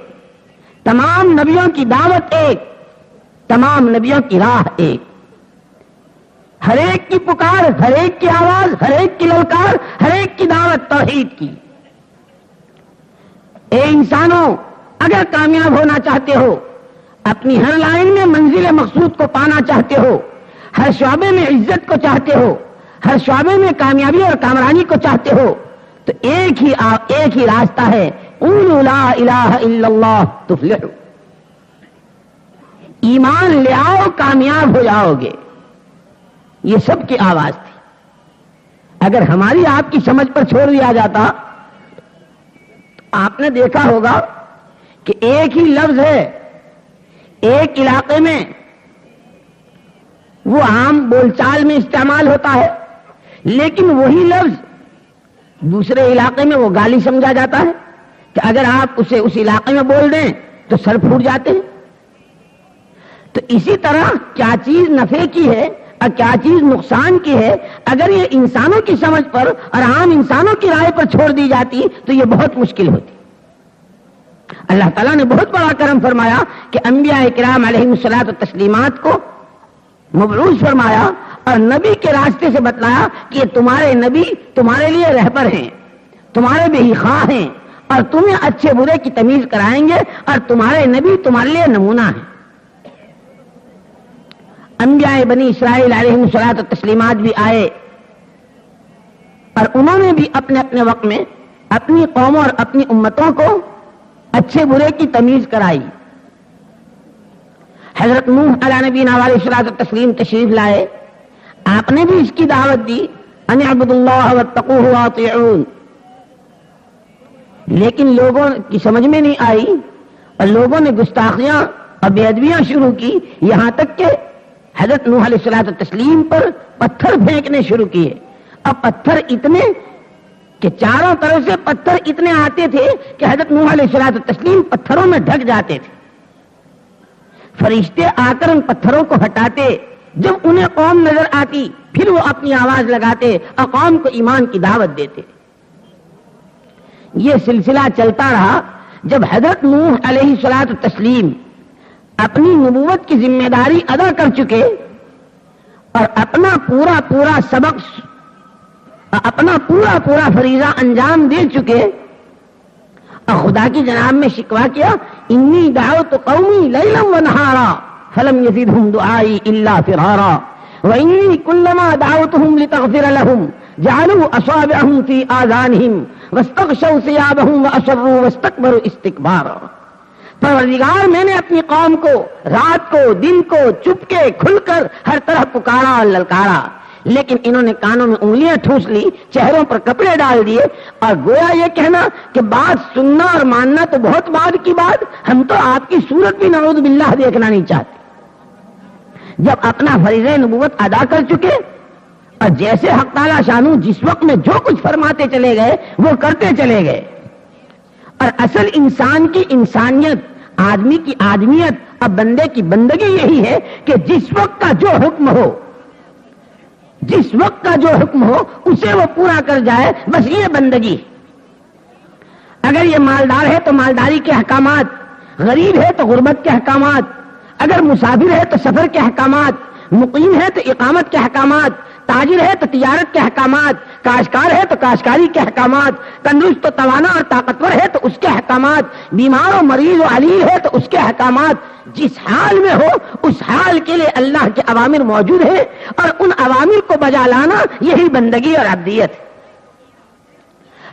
تمام نبیوں کی دعوت ایک، تمام نبیوں کی راہ ایک، ہر ایک کی پکار، ہر ایک کی آواز، ہر ایک کی للکار، ہر ایک کی دعوت توحید کی۔ اے انسانوں، اگر کامیاب ہونا چاہتے ہو، اپنی ہر لائن میں منزل مقصود کو پانا چاہتے ہو، ہر شعبے میں عزت کو چاہتے ہو، ہر شعبے میں کامیابی اور کامرانی کو چاہتے ہو، تو ایک ہی راستہ ہے، قولوا لا الہ الا اللہ تفلحوا۔ ایمان لے آؤ کامیاب ہو جاؤ گے، یہ سب کی آواز تھی۔ اگر ہماری آپ کی سمجھ پر چھوڑ دیا جاتا، آپ نے دیکھا ہوگا کہ ایک ہی لفظ ہے ایک علاقے میں، وہ عام بول چال میں استعمال ہوتا ہے، لیکن وہی لفظ دوسرے علاقے میں وہ گالی سمجھا جاتا ہے کہ اگر آپ اسے اس علاقے میں بول دیں تو سر پھوٹ جاتے ہیں۔ تو اسی طرح کیا چیز نفع کی ہے اور کیا چیز نقصان کی ہے، اگر یہ انسانوں کی سمجھ پر اور عام انسانوں کی رائے پر چھوڑ دی جاتی تو یہ بہت مشکل ہوتی۔ اللہ تعالیٰ نے بہت بڑا کرم فرمایا کہ انبیاء کرام علیہم الصلوۃ والتسلیمات کو مبعوث فرمایا اور نبی کے راستے سے بتلایا کہ یہ تمہارے نبی تمہارے لیے رہبر ہیں، تمہارے بے خواہ ہیں، اور تمہیں اچھے برے کی تمیز کرائیں گے، اور تمہارے نبی تمہارے لیے نمونہ ہیں۔ انبیاء بنی اسرائیل علیہم الصلوۃ والتسلیمات بھی آئے، اور انہوں نے بھی اپنے اپنے وقت میں اپنی قوموں اور اپنی امتوں کو اچھے برے کی تمیز کرائی۔ حضرت نوح علیہ نبینا علیہ الصلوۃ والتسلیم تشریف لائے، آپ نے بھی اس کی دعوت دی، ان اعبدوا اللہ واتقوہ واطیعون، لیکن لوگوں کی سمجھ میں نہیں آئی، اور لوگوں نے گستاخیاں اور بے ادبیاں شروع کی، یہاں تک کہ حضرت نوح علیہ الصلوۃ والتسلیم پر پتھر پھینکنے شروع کیے۔ اب پتھر اتنے کہ چاروں طرف سے پتھر اتنے آتے تھے کہ حضرت نوح علیہ الصلوۃ والتسلیم پتھروں میں ڈھک جاتے تھے۔ فرشتے آ کر ان پتھروں کو ہٹاتے، جب انہیں قوم نظر آتی پھر وہ اپنی آواز لگاتے اور قوم کو ایمان کی دعوت دیتے۔ یہ سلسلہ چلتا رہا، جب حضرت نوح علیہ الصلوۃ والتسلیم اپنی نبوت کی ذمہ داری ادا کر چکے اور اپنا پورا سبق، اپنا پورا فریضہ انجام دے چکے، اور خدا کی جناب میں شکوہ کیا، انی دعوت قومی لیلا ونہارا فلم یزدہم دعائی الا فرارا وانی کلما دعوتہم لتغفر لہم جعلوا اصابعہم فی آذانہم واستغشوا ثیابہم واصروا واستکبروا استکبارا۔ پروردگار، میں نے اپنی قوم کو رات کو دن کو چپ کے کھل کر ہر طرح پکارا اور للکارا، لیکن انہوں نے کانوں میں انگلیاں ٹھوس لی، چہروں پر کپڑے ڈال دیے، اور گویا یہ کہنا کہ بات سننا اور ماننا تو بہت بعد کی بات، ہم تو آپ کی صورت بھی نعوذ باللہ دیکھنا نہیں چاہتے۔ جب اپنا فریضہ نبوت ادا کر چکے، اور جیسے حق تعالی شانو جس وقت میں جو کچھ فرماتے چلے گئے وہ کرتے چلے گئے، اور اصل انسان کی انسانیت، آدمی کی آدمیت اور بندے کی بندگی یہی ہے کہ جس وقت کا جو حکم ہو، جس وقت کا جو حکم ہو اسے وہ پورا کر جائے، بس یہ بندگی۔ اگر یہ مالدار ہے تو مالداری کے احکامات، غریب ہے تو غربت کے احکامات، اگر مسافر ہے تو سفر کے احکامات، مقیم ہے تو اقامت کے احکامات، تاجر ہے تو تجارت کے احکامات، کاشتکار ہے تو کاشتکاری کے احکامات، تندرست و توانا اور طاقتور ہے تو اس کے احکامات، بیمار و مریض و علیل ہے تو اس کے احکامات، جس حال میں ہو اس حال کے لیے اللہ کے اوامر موجود ہیں، اور ان اوامر کو بجا لانا یہی بندگی اور عبدیت ہے۔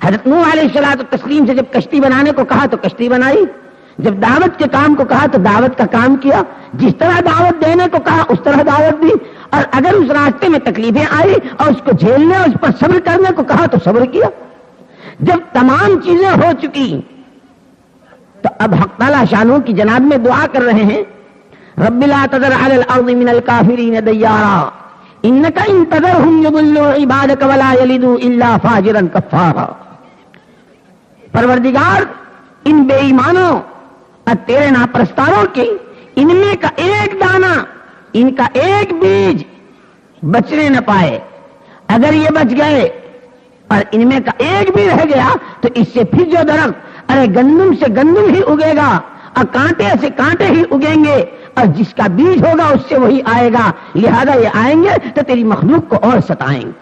حضرت نوح علیہ الصلوۃ والتسلیم سے جب کشتی بنانے کو کہا تو کشتی بنائی، جب دعوت کے کام کو کہا تو دعوت کا کام کیا، جس طرح دعوت دینے کو کہا اس طرح دعوت دی، اور اگر اس راستے میں تکلیفیں آئی اور اس کو جھیلنے اور اس پر صبر کرنے کو کہا تو صبر کیا۔ جب تمام چیزیں ہو چکی تو اب حق تعالی شانوں کی جناب میں دعا کر رہے ہیں، رب لا تذر علی الارض من الکافرین دیارا انک ان تذرهم یضلوا عبادک ولا یلدوا الا فاجرا کفارا۔ پروردگار، ان بے ایمانوں اور تیرے ناپرستاروں کے ان میں کا ایک دانہ، ان کا ایک بیج بچنے نہ پائے، اگر یہ بچ گئے اور ان میں کا ایک بھی رہ گیا تو اس سے پھر جو درخت، ارے گندم سے گندم ہی اگے گا اور کانٹے سے کانٹے ہی اگیں گے، اور جس کا بیج ہوگا اس سے وہی آئے گا، لہذا یہ آئیں گے تو تیری مخلوق کو اور ستائیں گے۔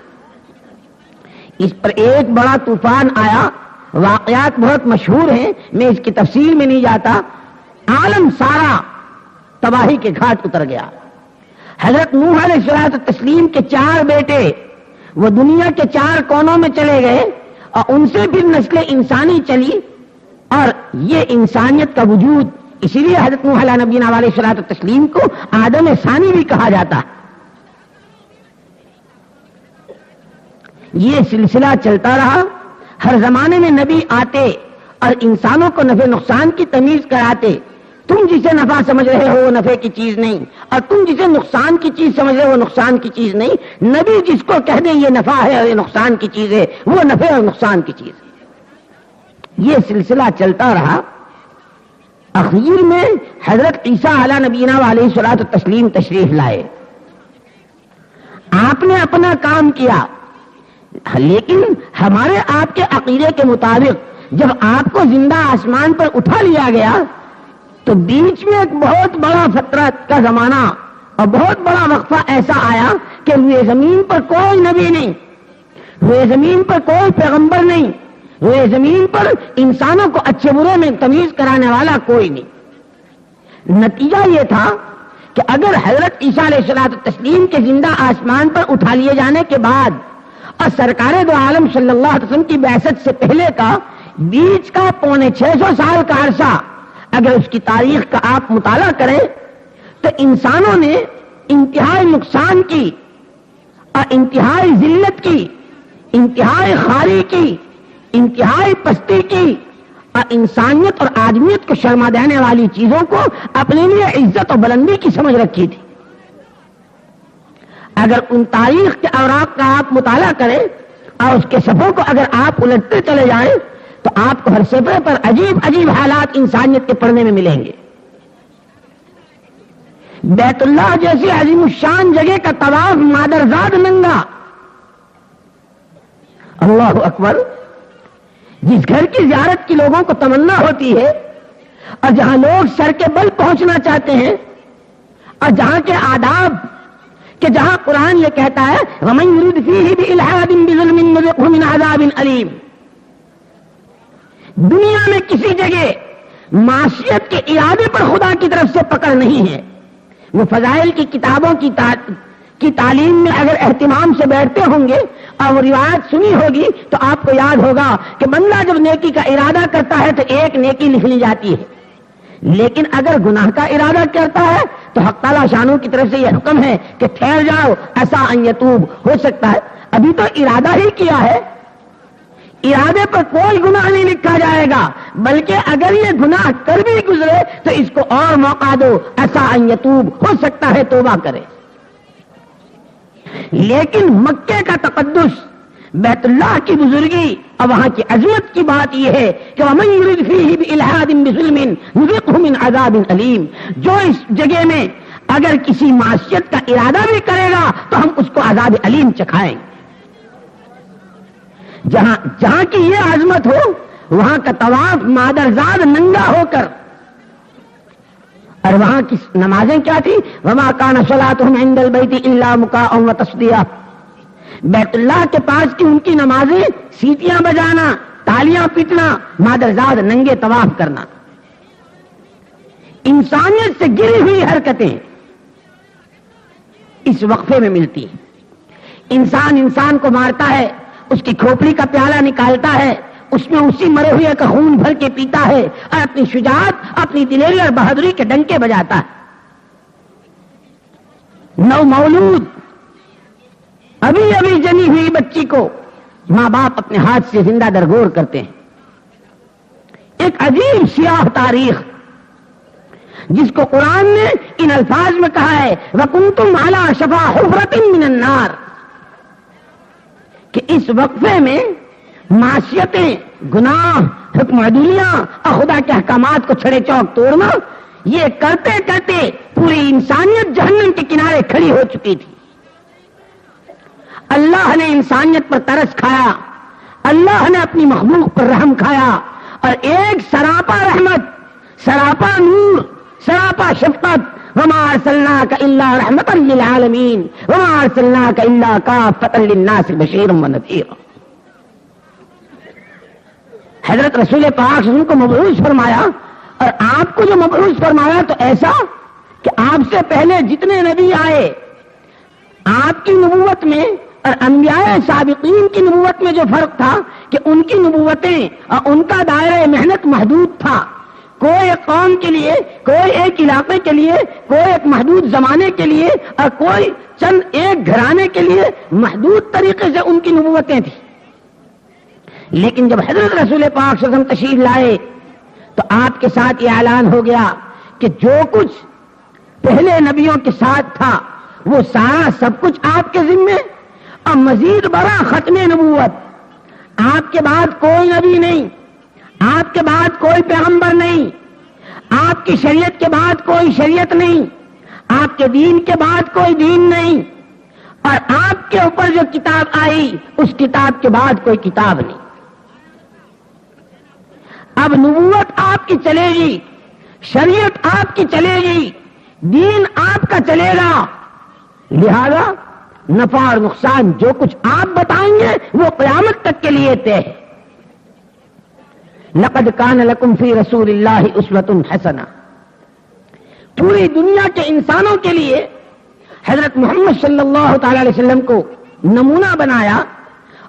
اس پر ایک بڑا طوفان آیا، واقعات بہت مشہور ہیں، میں اس کی تفصیل میں نہیں جاتا، عالم سارا تباہی کے گھاٹ اتر گیا۔ حضرت نوح علیہ الصلوۃ والتسلیم کے 4 بیٹے وہ دنیا کے 4 کونوں میں چلے گئے، اور ان سے پھر نسل انسانی چلی، اور یہ انسانیت کا وجود، اسی لیے حضرت نوح علیہ نبینا علیہ الصلوۃ والتسلیم کو آدم ثانی بھی کہا جاتا ہے۔ یہ سلسلہ چلتا رہا، ہر زمانے میں نبی آتے اور انسانوں کو نفع نقصان کی تمیز کراتے، تم جسے نفع سمجھ رہے ہو وہ نفع کی چیز نہیں، اور تم جسے نقصان کی چیز سمجھ رہے ہو وہ نقصان کی چیز نہیں، نبی جس کو کہہ دے یہ نفع ہے اور یہ نقصان کی چیز ہے، وہ نفع اور نقصان کی چیز ہے۔ یہ سلسلہ چلتا رہا، اخیر میں حضرت عیسیٰ علیہ نبینا علیہ الصلوۃ والتسلیم تشریف لائے۔ آپ نے اپنا کام کیا، لیکن ہمارے آپ کے عقیدے کے مطابق جب آپ کو زندہ آسمان پر اٹھا لیا گیا تو بیچ میں ایک بہت بڑا فترت کا زمانہ اور بہت بڑا وقفہ ایسا آیا کہ روئے زمین پر کوئی نبی نہیں، روئے زمین پر کوئی پیغمبر نہیں، وہ زمین پر انسانوں کو اچھے برے میں تمیز کرانے والا کوئی نہیں۔ نتیجہ یہ تھا کہ اگر حضرت عیسیٰ علیہ الصلوۃ والتسلیم کے زندہ آسمان پر اٹھا لیے جانے کے بعد اور سرکار دو عالم صلی اللہ علیہ وسلم کی بعثت سے پہلے کا بیچ کا 650 سال کا عرصہ اگر اس کی تاریخ کا آپ مطالعہ کریں تو انسانوں نے انتہائی نقصان کی اور انتہائی ذلت کی، انتہائی خواری کی، انتہائی پستی کی اور انسانیت اور آدمیت کو شرما دینے والی چیزوں کو اپنے لیے عزت اور بلندی کی سمجھ رکھی تھی۔ اگر ان تاریخ کے اوراق کا آپ مطالعہ کریں اور اس کے صفحوں کو اگر آپ الٹتے چلے جائیں تو آپ کو ہر صفحے پر عجیب عجیب حالات انسانیت کے پڑھنے میں ملیں گے۔ بیت اللہ جیسی عظیم الشان جگہ کا طواف مادرزاد ننگا، اللہ اکبر، جس گھر کی زیارت کی لوگوں کو تمنا ہوتی ہے اور جہاں لوگ سر کے بل پہنچنا چاہتے ہیں اور جہاں کے آداب کہ جہاں قرآن یہ کہتا ہے وَمَن يُرِدْ فِيهِ بِإِلْحَادٍ بِظُلْمٍ نُذِقْهُ مِنْ عَذَابٍ أَلِيمٍ، دنیا میں کسی جگہ معصیت کے ارادے پر خدا کی طرف سے پکڑ نہیں ہے۔ وہ فضائل کی کتابوں کی تعلیم میں اگر اہتمام سے بیٹھتے ہوں گے اور وہ روایت سنی ہوگی تو آپ کو یاد ہوگا کہ بندہ جب نیکی کا ارادہ کرتا ہے تو ایک نیکی لکھ لی جاتی ہے، لیکن اگر گناہ کا ارادہ کرتا ہے تو حق تعالیٰ شانوں کی طرف سے یہ حکم ہے کہ ٹھہر جاؤ، ایسا ان یتوب، ہو سکتا ہے ابھی تو ارادہ ہی کیا ہے، ارادے پر کوئی گناہ نہیں لکھا جائے گا، بلکہ اگر یہ گناہ کر بھی گزرے تو اس کو اور موقع دو، ایسا ان یتوب، ہو سکتا ہے توبہ کرے۔ لیکن مکے کا تقدس، بیت اللہ کی بزرگی اور وہاں کی عظمت کی بات یہ ہے کہ وَمَن يُرِدْ فِيهِ بِإِلْحَادٍ بِظُلْمٍ نُذِقْهُ مِنْ عَذَابٍ أَلِيمٍ، جو اس جگہ میں اگر کسی معصیت کا ارادہ بھی کرے گا تو ہم اس کو عذاب علیم چکھائیں گے۔ جہاں کی یہ عظمت ہو وہاں کا طواف مادرزاد ننگا ہو کر، اور وہاں کی نمازیں کیا تھی؟ وَمَا كَانَ صَلَاتُهُمْ عِندَ الْبَيْتِ إِلَّا مُكَاءً وَتَصْدِيَةً، بیت اللہ کے پاس کی ان کی نمازیں سیٹیاں بجانا، تالیاں پیٹنا، مادرزاد ننگے طواف کرنا، انسانیت سے گری ہوئی حرکتیں اس وقفے میں ملتی ہیں۔ انسان کو مارتا ہے، اس کی کھوپڑی کا پیالہ نکالتا ہے، اس میں اسی مرے ہوئے کا خون بھر کے پیتا ہے اور اپنی شجاعت، اپنی دلیری اور بہادری کے ڈنکے بجاتا ہے۔ نو مولود ابھی جنی ہوئی بچی کو ماں باپ اپنے ہاتھ سے زندہ درگور کرتے ہیں۔ ایک عجیب سیاہ تاریخ جس کو قرآن نے ان الفاظ میں کہا ہے وَكُنْتُمْ عَلَى شَفَا حُفْرَةٍ مِّنَ النَّارِ، کہ اس وقفے میں معصیتیں، گناہ، حکم عدولیاں اور خدا کے احکامات کو چھڑے چوک توڑنا، یہ کرتے کرتے پوری انسانیت جہنم کے کنارے کھڑی ہو چکی تھی۔ اللہ نے انسانیت پر ترس کھایا، اللہ نے اپنی مخلوق پر رحم کھایا اور ایک سراپا رحمت، سراپا نور، سراپا شفقت، وما ارسلناک الا رحمتا للعالمین وما ارسلناک الا کافۃ للناس بشیرا ونذیرا، حضرت رسول پاک صلی اللہ علیہ وسلم کو مبعوث فرمایا، اور آپ کو جو مبعوث فرمایا تو ایسا کہ آپ سے پہلے جتنے نبی آئے، آپ کی نبوت میں اور انبیاء سابقین کی نبوت میں جو فرق تھا کہ ان کی نبوتیں اور ان کا دائرہ محنت محدود تھا، کوئی ایک قوم کے لیے، کوئی ایک علاقے کے لیے، کوئی ایک محدود زمانے کے لیے اور کوئی چند ایک گھرانے کے لیے محدود طریقے سے ان کی نبوتیں تھیں۔ لیکن جب حضرت رسول پاک صلی اللہ علیہ وسلم تشریف لائے تو آپ کے ساتھ یہ اعلان ہو گیا کہ جو کچھ پہلے نبیوں کے ساتھ تھا وہ سارا سب کچھ آپ کے ذمے، اور مزید بڑا ختم نبوت، آپ کے بعد کوئی نبی نہیں، آپ کے بعد کوئی پیغمبر نہیں، آپ کی شریعت کے بعد کوئی شریعت نہیں، آپ کے دین کے بعد کوئی دین نہیں، اور آپ کے اوپر جو کتاب آئی اس کتاب کے بعد کوئی کتاب نہیں۔ اب نبوت آپ کی چلے گی، شریعت آپ کی چلے گی، دین آپ کا چلے گا، لہذا نفع اور نقصان جو کچھ آپ بتائیں گے وہ قیامت تک کے لیے طے ہے۔ لقد کان لکم فی رسول اللہ اسوۃ حسنہ. پوری دنیا کے انسانوں کے لیے حضرت محمد صلی اللہ تعالی علیہ وسلم کو نمونہ بنایا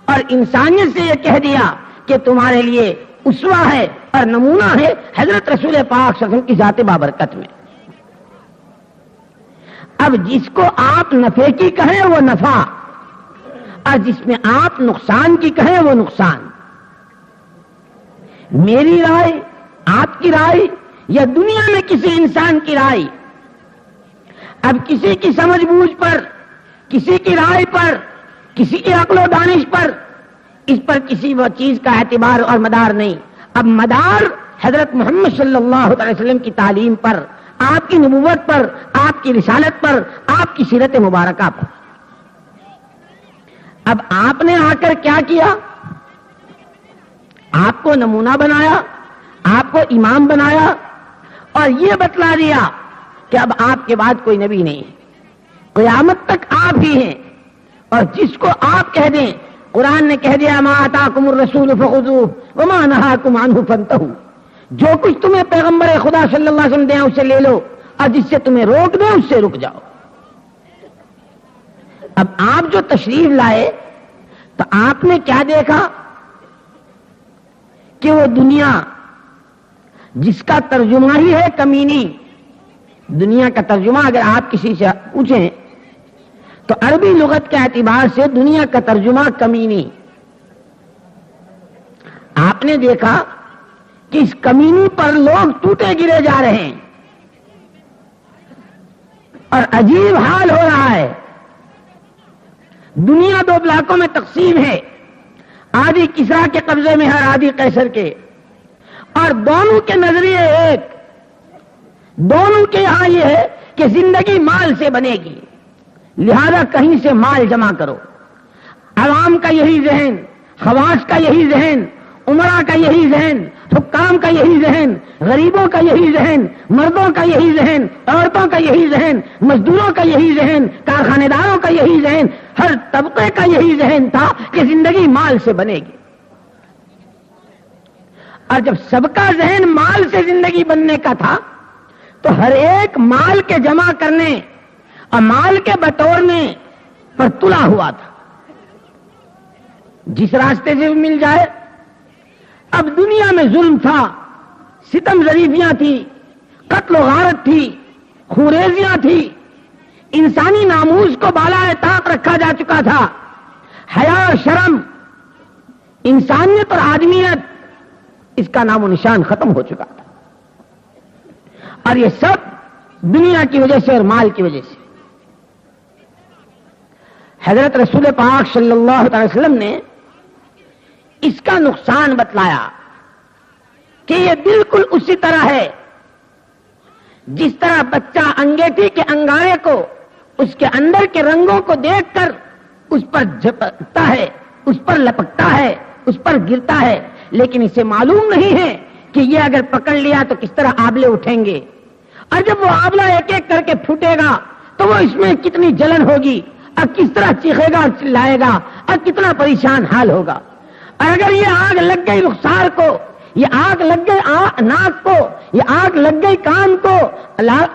اور انسانیت سے یہ کہہ دیا کہ تمہارے لیے اسوہ ہے اور نمونہ ہے حضرت رسول پاک صلی اللہ علیہ وسلم کی ذات بابرکت میں. اب جس کو آپ نفع کی کہیں وہ نفع اور جس میں آپ نقصان کی کہیں وہ نقصان. میری رائے، آپ کی رائے یا دنیا میں کسی انسان کی رائے. اب کسی کی سمجھ بوجھ پر، کسی کی رائے پر، کسی کی عقل و دانش پر، اس پر کسی وہ چیز کا اعتبار اور مدار نہیں. اب مدار حضرت محمد صلی اللہ علیہ وسلم کی تعلیم پر، آپ کی نبوت پر، آپ کی رسالت پر، آپ کی سیرت مبارکہ پر. اب آپ نے آ کر کیا کیا؟ آپ کو نمونہ بنایا، آپ کو امام بنایا اور یہ بتلا دیا کہ اب آپ کے بعد کوئی نبی نہیں ہے، قیامت تک آپ ہی ہیں. اور جس کو آپ کہہ دیں، قرآن نے کہہ دیا ما آتاکم الرسول فخذوہ وما نہاکم عنہ فانتہوا. جو کچھ تمہیں پیغمبر خدا صلی اللہ علیہ وسلم دیں اسے لے لو اور جس سے تمہیں روک دیں اس سے رک جاؤ. اب آپ جو تشریف لائے تو آپ نے کیا دیکھا کہ وہ دنیا جس کا ترجمہ ہی ہے کمینی. دنیا کا ترجمہ اگر آپ کسی سے پوچھیں تو عربی لغت کے اعتبار سے دنیا کا ترجمہ کمینی. آپ نے دیکھا کہ اس کمینی پر لوگ ٹوٹے گرے جا رہے ہیں اور عجیب حال ہو رہا ہے. دنیا دو بلاکوں میں تقسیم ہے، آدھی کسرا کے قبضے میں ہے، آدھی قیصر کے، اور دونوں کے نظریے ایک. دونوں کے یہاں یہ ہے کہ زندگی مال سے بنے گی، لہذا کہیں سے مال جمع کرو. عوام کا یہی ذہن، خواص کا یہی ذہن، عمرا کا یہی ذہن، حکام کا یہی ذہن، غریبوں کا یہی ذہن، مردوں کا یہی ذہن، عورتوں کا یہی ذہن، مزدوروں کا یہی ذہن، کارخانے داروں کا یہی ذہن، ہر طبقے کا یہی ذہن تھا کہ زندگی مال سے بنے گی. اور جب سب کا ذہن مال سے زندگی بننے کا تھا تو ہر ایک مال کے جمع کرنے اور مال کے بٹورنے پر تلا ہوا تھا، جس راستے سے بھی مل جائے. اب دنیا میں ظلم تھا، ستم ظریفیاں تھی، قتل و غارت تھی، خوریزیاں تھی، انسانی ناموز کو بالائے طاق رکھا جا چکا تھا. حیا اور شرم، انسانیت اور آدمیت، اس کا نام و نشان ختم ہو چکا تھا. اور یہ سب دنیا کی وجہ سے اور مال کی وجہ سے. حضرت رسول پاک صلی اللہ علیہ وسلم نے اس کا نقصان بتلایا کہ یہ بالکل اسی طرح ہے جس طرح بچہ انگیٹھی کے انگارے کو اس کے اندر کے رنگوں کو دیکھ کر اس پر جھپکتا ہے، اس پر لپکتا ہے، اس پر گرتا ہے، لیکن اسے معلوم نہیں ہے کہ یہ اگر پکڑ لیا تو کس طرح آبلے اٹھیں گے، اور جب وہ آبلہ ایک ایک کر کے پھوٹے گا تو وہ اس میں کتنی جلن ہوگی اور کس طرح چیخے گا اور چلائے گا اور کتنا پریشان حال ہوگا. اور اگر یہ آگ لگ گئی رخسار کو، یہ آگ لگ گئی ناک کو، یہ آگ لگ گئی کان کو،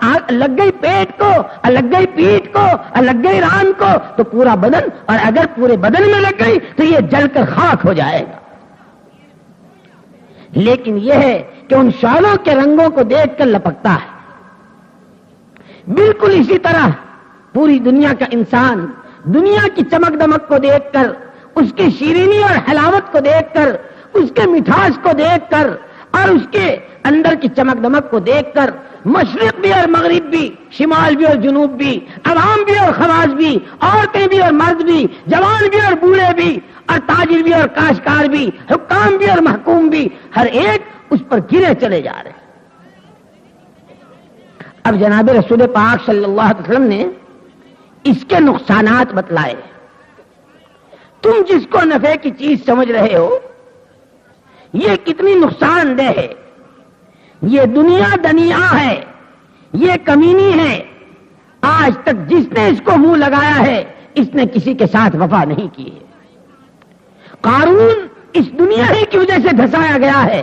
آگ لگ گئی پیٹ کو، لگ گئی پیٹھ کو، لگ گئی ران کو، تو پورا بدن، اور اگر پورے بدن میں لگ گئی تو یہ جل کر خاک ہو جائے گا. لیکن یہ ہے کہ ان شعلوں کے رنگوں کو دیکھ کر لپکتا ہے. بالکل اسی طرح پوری دنیا کا انسان دنیا کی چمک دمک کو دیکھ کر، اس کی شیرینی اور حلاوت کو دیکھ کر، اس کے مٹھاس کو دیکھ کر اور اس کے اندر کی چمک دمک کو دیکھ کر، مشرق بھی اور مغرب بھی، شمال بھی اور جنوب بھی، عوام بھی اور خواص بھی، عورتیں بھی اور مرد بھی، جوان بھی اور بوڑھے بھی، اور تاجر بھی اور کاشتکار بھی، حکام بھی اور محکوم بھی، ہر ایک اس پر گرے چلے جا رہے ہیں. اب جناب رسول پاک صلی اللہ علیہ وسلم نے اس کے نقصانات بتلائے. تم جس کو نفع کی چیز سمجھ رہے ہو یہ کتنی نقصان دہ ہے، یہ دنیا دنیا ہے، یہ کمینی ہے. آج تک جس نے اس کو منہ لگایا ہے اس نے کسی کے ساتھ وفا نہیں کی ہے. قارون اس دنیا ہی کی وجہ سے دھسایا گیا ہے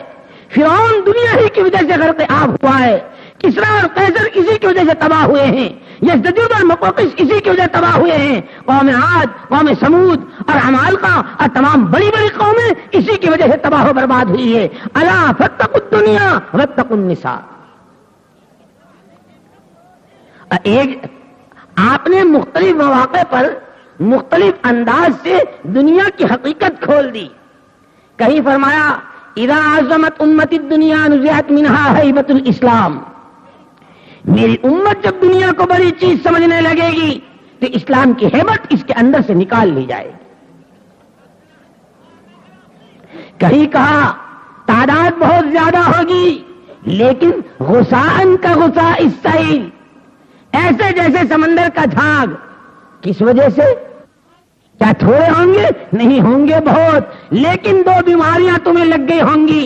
فرعون دنیا ہی کی وجہ سے غرق آب ہوا ہے، کسریٰ اور قیصر اسی کی وجہ سے تباہ ہوئے ہیں، یزدجرد اور مقوقس اسی کی وجہ سے تباہ ہوئے ہیں، قوم عاد، قوم سمود اور عمالقہ اور تمام بڑی بڑی قومیں اسی کی وجہ سے تباہ و برباد ہوئی ہے۔ الا فاتقوا الدنیا واتقوا النساء۔ ایک آپ نے مختلف مواقع پر مختلف انداز سے دنیا کی حقیقت کھول دی۔ کہیں فرمایا اذا عظمت امت الدنیا نزعت منها ہیبت الاسلام، میری امت جب دنیا کو بڑی چیز سمجھنے لگے گی تو اسلام کی ہیبت اس کے اندر سے نکال لی جائے گی۔ کہیں کہا تعداد بہت زیادہ ہوگی لیکن غثاءً کا غثاء السیل، ایسے جیسے سمندر کا جھاگ۔ کس وجہ سے؟ کیا تھوڑے ہوں گے؟ نہیں ہوں گے بہت، لیکن دو بیماریاں تمہیں لگ گئی ہوں گی،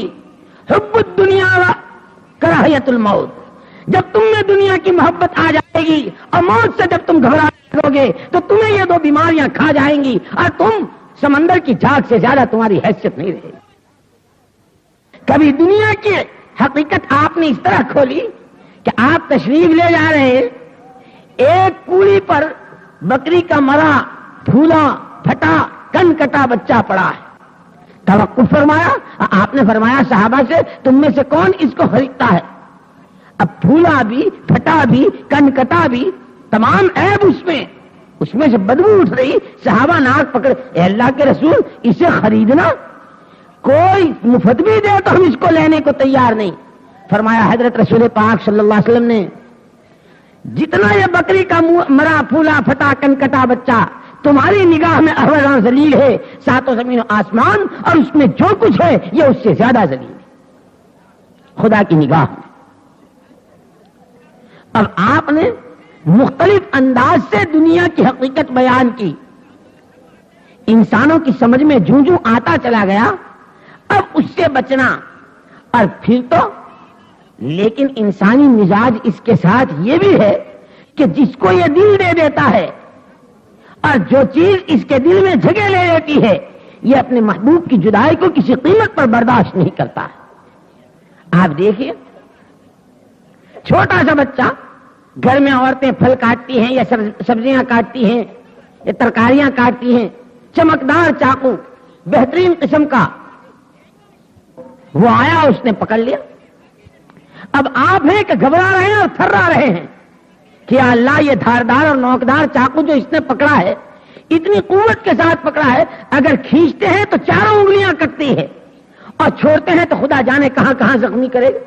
حب الدنیا و کراہیت الموت۔ جب تم میں دنیا کی محبت آ جائے گی اور موت سے جب تم گھبرا لو گے تو تمہیں یہ دو بیماریاں کھا جائیں گی اور تم سمندر کی جھاگ سے زیادہ تمہاری حیثیت نہیں رہے گی۔ کبھی دنیا کی حقیقت آپ نے اس طرح کھولی کہ آپ تشریف لے جا رہے ہیں، ایک پوری پر بکری کا مرا پھولا پھٹا کن کٹا بچہ پڑا ہے۔ توقف فرمایا، آپ نے فرمایا صحابہ سے تم میں سے کون اس کو خریدتا ہے؟ اب پھولا بھی پھٹا بھی کن کٹا بھی تمام عیب اس میں سے بدبو اٹھ رہی۔ صحابہ ناک پکڑ، اے اللہ کے رسول اسے خریدنا، کوئی مفت بھی دے تو ہم اس کو لینے کو تیار نہیں۔ فرمایا حضرت رسول پاک صلی اللہ علیہ وسلم نے جتنا یہ بکری کا مرا پھولا پھٹا کن کٹا بچہ تمہاری نگاہ میں احوال ذلیل ہے، ساتوں زمین و آسمان اور اس میں جو کچھ ہے یہ اس سے زیادہ ذلیل ہے خدا کی نگاہ میں۔ اب آپ نے مختلف انداز سے دنیا کی حقیقت بیان کی، انسانوں کی سمجھ میں جوں جوں آتا چلا گیا اب اس سے بچنا۔ اور پھر تو لیکن انسانی مزاج اس کے ساتھ یہ بھی ہے کہ جس کو یہ دل دے دیتا ہے اور جو چیز اس کے دل میں جگہ لے لیتی ہے یہ اپنے محبوب کی جدائی کو کسی قیمت پر برداشت نہیں کرتا ہے۔ آپ دیکھیے چھوٹا سا بچہ، گھر میں عورتیں پھل کاٹتی ہیں یا سبزیاں کاٹتی ہیں یا ترکاریاں کاٹتی ہیں، چمکدار چاقو بہترین قسم کا وہ آیا، اس نے پکڑ لیا۔ اب آپ ہیں کہ گھبرا رہے ہیں اور تھرا رہے ہیں کہ اللہ یہ دھاردار اور نوکدار چاقو جو اس نے پکڑا ہے اتنی قوت کے ساتھ پکڑا ہے، اگر کھینچتے ہیں تو چاروں انگلیاں کٹتی ہے اور چھوڑتے ہیں تو خدا جانے کہاں کہاں زخمی کرے گا۔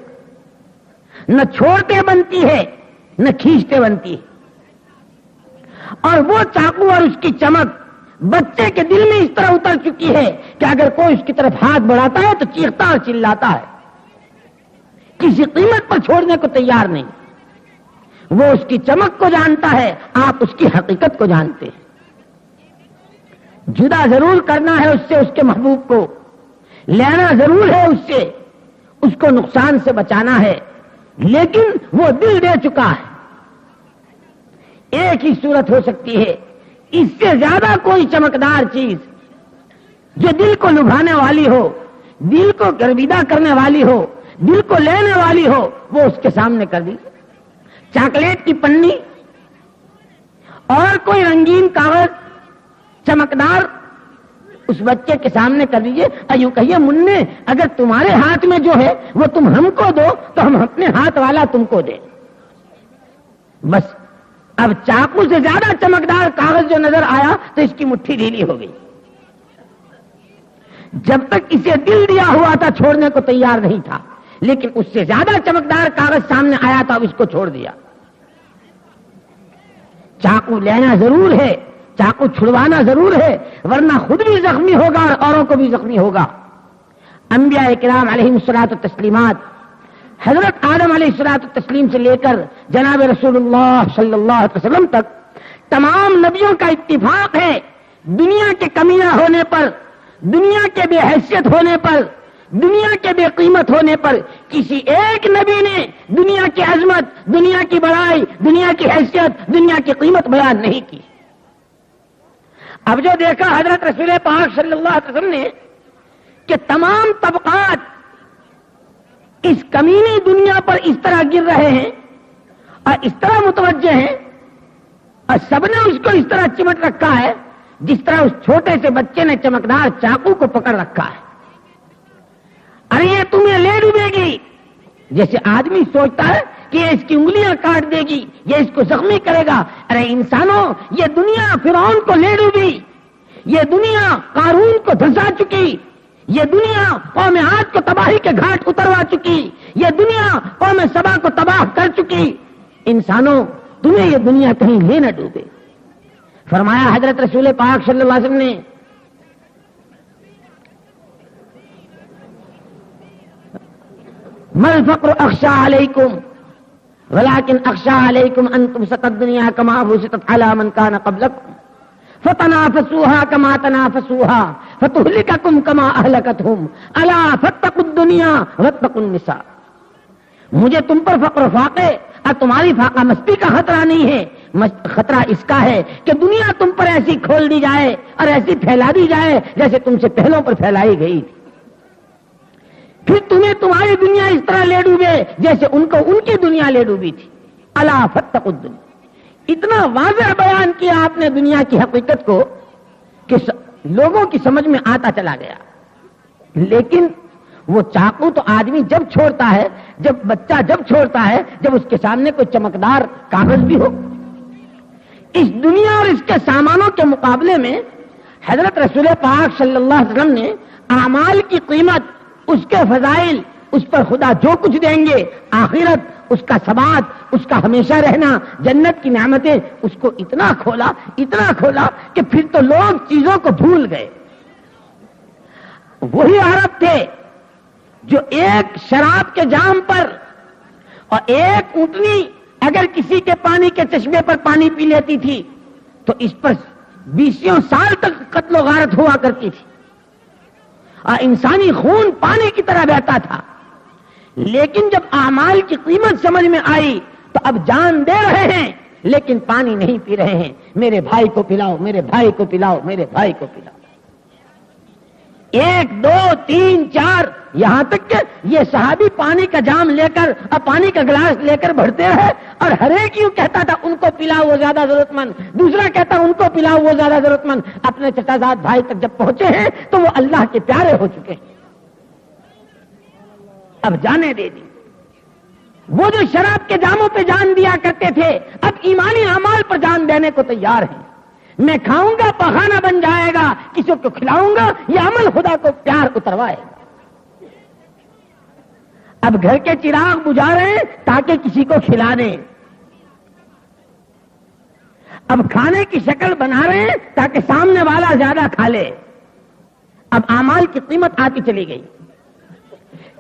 نہ چھوڑتے بنتی ہے نہ کھینچتے بنتی ہے، اور وہ چاقو اور اس کی چمک بچے کے دل میں اس طرح اتر چکی ہے کہ اگر کوئی اس کی طرف ہاتھ بڑھاتا ہے تو چیختا اور چلاتا ہے، کسی قیمت پر چھوڑنے کو تیار نہیں۔ وہ اس کی چمک کو جانتا ہے، آپ اس کی حقیقت کو جانتے ہیں۔ جدا ضرور کرنا ہے اس سے، اس کے محبوب کو لینا ضرور ہے اس سے، اس کو نقصان سے بچانا ہے، لیکن وہ دل دے چکا ہے۔ ایک ہی صورت ہو سکتی ہے، اس سے زیادہ کوئی چمکدار چیز جو دل کو لبھانے والی ہو، دل کو گرویدہ کرنے والی ہو، دل کو لینے والی ہو، وہ اس کے سامنے کر دی۔ چاکلیٹ کی پنی اور کوئی رنگین کاغذ چمکدار اس بچے کے سامنے کر دیجئے اور یوں کہیے مننے اگر تمہارے ہاتھ میں جو ہے وہ تم ہم کو دو تو ہم اپنے ہاتھ والا تم کو دیں۔ بس اب چاقو سے زیادہ چمکدار کاغذ جو نظر آیا تو اس کی مٹھی ڈھیلی ہو گئی۔ جب تک اسے دل دیا ہوا تھا چھوڑنے کو تیار نہیں تھا، لیکن اس سے زیادہ چمکدار کاغذ سامنے آیا تھا، اب اس کو چھوڑ دیا۔ چاقو لینا ضرور ہے، چاقو چھڑوانا ضرور ہے، ورنہ خود بھی زخمی ہوگا اور اوروں کو بھی زخمی ہوگا۔ انبیاء کرام علیہم الصلوۃ والتسلیمات، حضرت آدم علیہ الصلوۃ والتسلیم سے لے کر جناب رسول اللہ صلی اللہ علیہ وسلم تک تمام نبیوں کا اتفاق ہے، دنیا کے کمینہ ہونے پر، دنیا کے بے حیثیت ہونے پر، دنیا کے بے قیمت ہونے پر کسی ایک نبی نے دنیا کی عظمت، دنیا کی بڑائی، دنیا کی حیثیت، دنیا کی قیمت بیان نہیں کی۔ اب جو دیکھا حضرت رسول پاک صلی اللہ علیہ وسلم نے کہ تمام طبقات اس کمینی دنیا پر اس طرح گر رہے ہیں اور اس طرح متوجہ ہیں اور سب نے اس کو اس طرح چمٹ رکھا ہے جس طرح اس چھوٹے سے بچے نے چمکدار چاقو کو پکڑ رکھا ہے. ارے یہ تمہیں لے ڈوبے گی. جیسے آدمی سوچتا ہے کہ یہ اس کی انگلیاں کاٹ دے گی, یہ اس کو زخمی کرے گا. ارے انسانوں, یہ دنیا فرعون کو لے ڈوبی, یہ دنیا قارون کو دھنسا چکی, یہ دنیا قوم عاد کو تباہی کے گھاٹ اتروا چکی, یہ دنیا قوم سبا کو تباہ کر چکی. انسانوں, تمہیں یہ دنیا کہیں لے نہ ڈوبے. فرمایا حضرت رسول پاک صلی اللہ علیہ وسلم نے, ما الفقر اخشى عليكم ولكن اخشى عليكم ان تبسط الدنيا كما بسطت على من كان قبلكم فتنافسوها كما تنافسوها فتهلككم كما اهلكتهم الا فاتقوا الدنيا واتقوا النساء. مجھے تم پر فقر و فاقے اور تمہاری فاقہ مستی کا خطرہ نہیں ہے. خطرہ اس کا ہے کہ دنیا تم پر ایسی کھول دی جائے اور ایسی پھیلا دی جائے جیسے تم سے پہلوں پر پھیلائی گئی تھی. پھر تمہیں تمہاری دنیا اس طرح لے ڈوبے جیسے ان کو ان کی دنیا لے ڈوبی تھی. الا فاتقوا الدنیا. اتنا واضح بیان کیا آپ نے دنیا کی حقیقت کو کہ لوگوں کی سمجھ میں آتا چلا گیا. لیکن وہ چاقو تو آدمی جب چھوڑتا ہے, جب بچہ جب چھوڑتا ہے, جب اس کے سامنے کوئی چمکدار کاغذ بھی ہو. اس دنیا اور اس کے سامانوں کے مقابلے میں حضرت رسول پاک صلی اللہ علیہ وسلم نے اعمال کی قیمت, اس کے فضائل, اس پر خدا جو کچھ دیں گے, آخرت, اس کا ثبات, اس کا ہمیشہ رہنا, جنت کی نعمتیں, اس کو اتنا کھولا کہ پھر تو لوگ چیزوں کو بھول گئے. وہی عرب تھے جو ایک شراب کے جام پر اور ایک اونٹنی اگر کسی کے پانی کے چشمے پر پانی پی لیتی تھی تو اس پر 20 سال تک قتل و غارت ہوا کرتی تھی اور انسانی خون پانی کی طرح بہتا تھا. لیکن جب اعمال کی قیمت سمجھ میں آئی تو اب جان دے رہے ہیں لیکن پانی نہیں پی رہے ہیں. میرے بھائی کو پلاؤ, میرے بھائی کو پلاؤ, میرے بھائی کو پلاؤ. 1 2 3 4 یہاں تک کہ یہ صحابی پانی کا جام لے کر اور پانی کا گلاس لے کر بڑھتے رہے اور ہر ایک یوں کہتا تھا ان کو پلاؤ وہ زیادہ ضرورت مند, دوسرا کہتا ان کو پلاؤ وہ زیادہ ضرورت مند. اپنے چچا زاد بھائی تک جب پہنچے ہیں تو وہ اللہ کے پیارے ہو چکے ہیں. اب جانے دے دی. وہ جو شراب کے جاموں پہ جان دیا کرتے تھے اب ایمانی اعمال پر جان دینے کو تیار ہیں. میں کھاؤں گا پخانا بن جائے گا, کسی کو کھلاؤں گا, یہ عمل خدا کو پیار اتروائے گا. اب گھر کے چراغ بجھا رہے ہیں تاکہ کسی کو کھلا دیں. اب کھانے کی شکل بنا رہے ہیں تاکہ سامنے والا زیادہ کھا لے. اب اعمال کی قیمت آتی چلی گئی.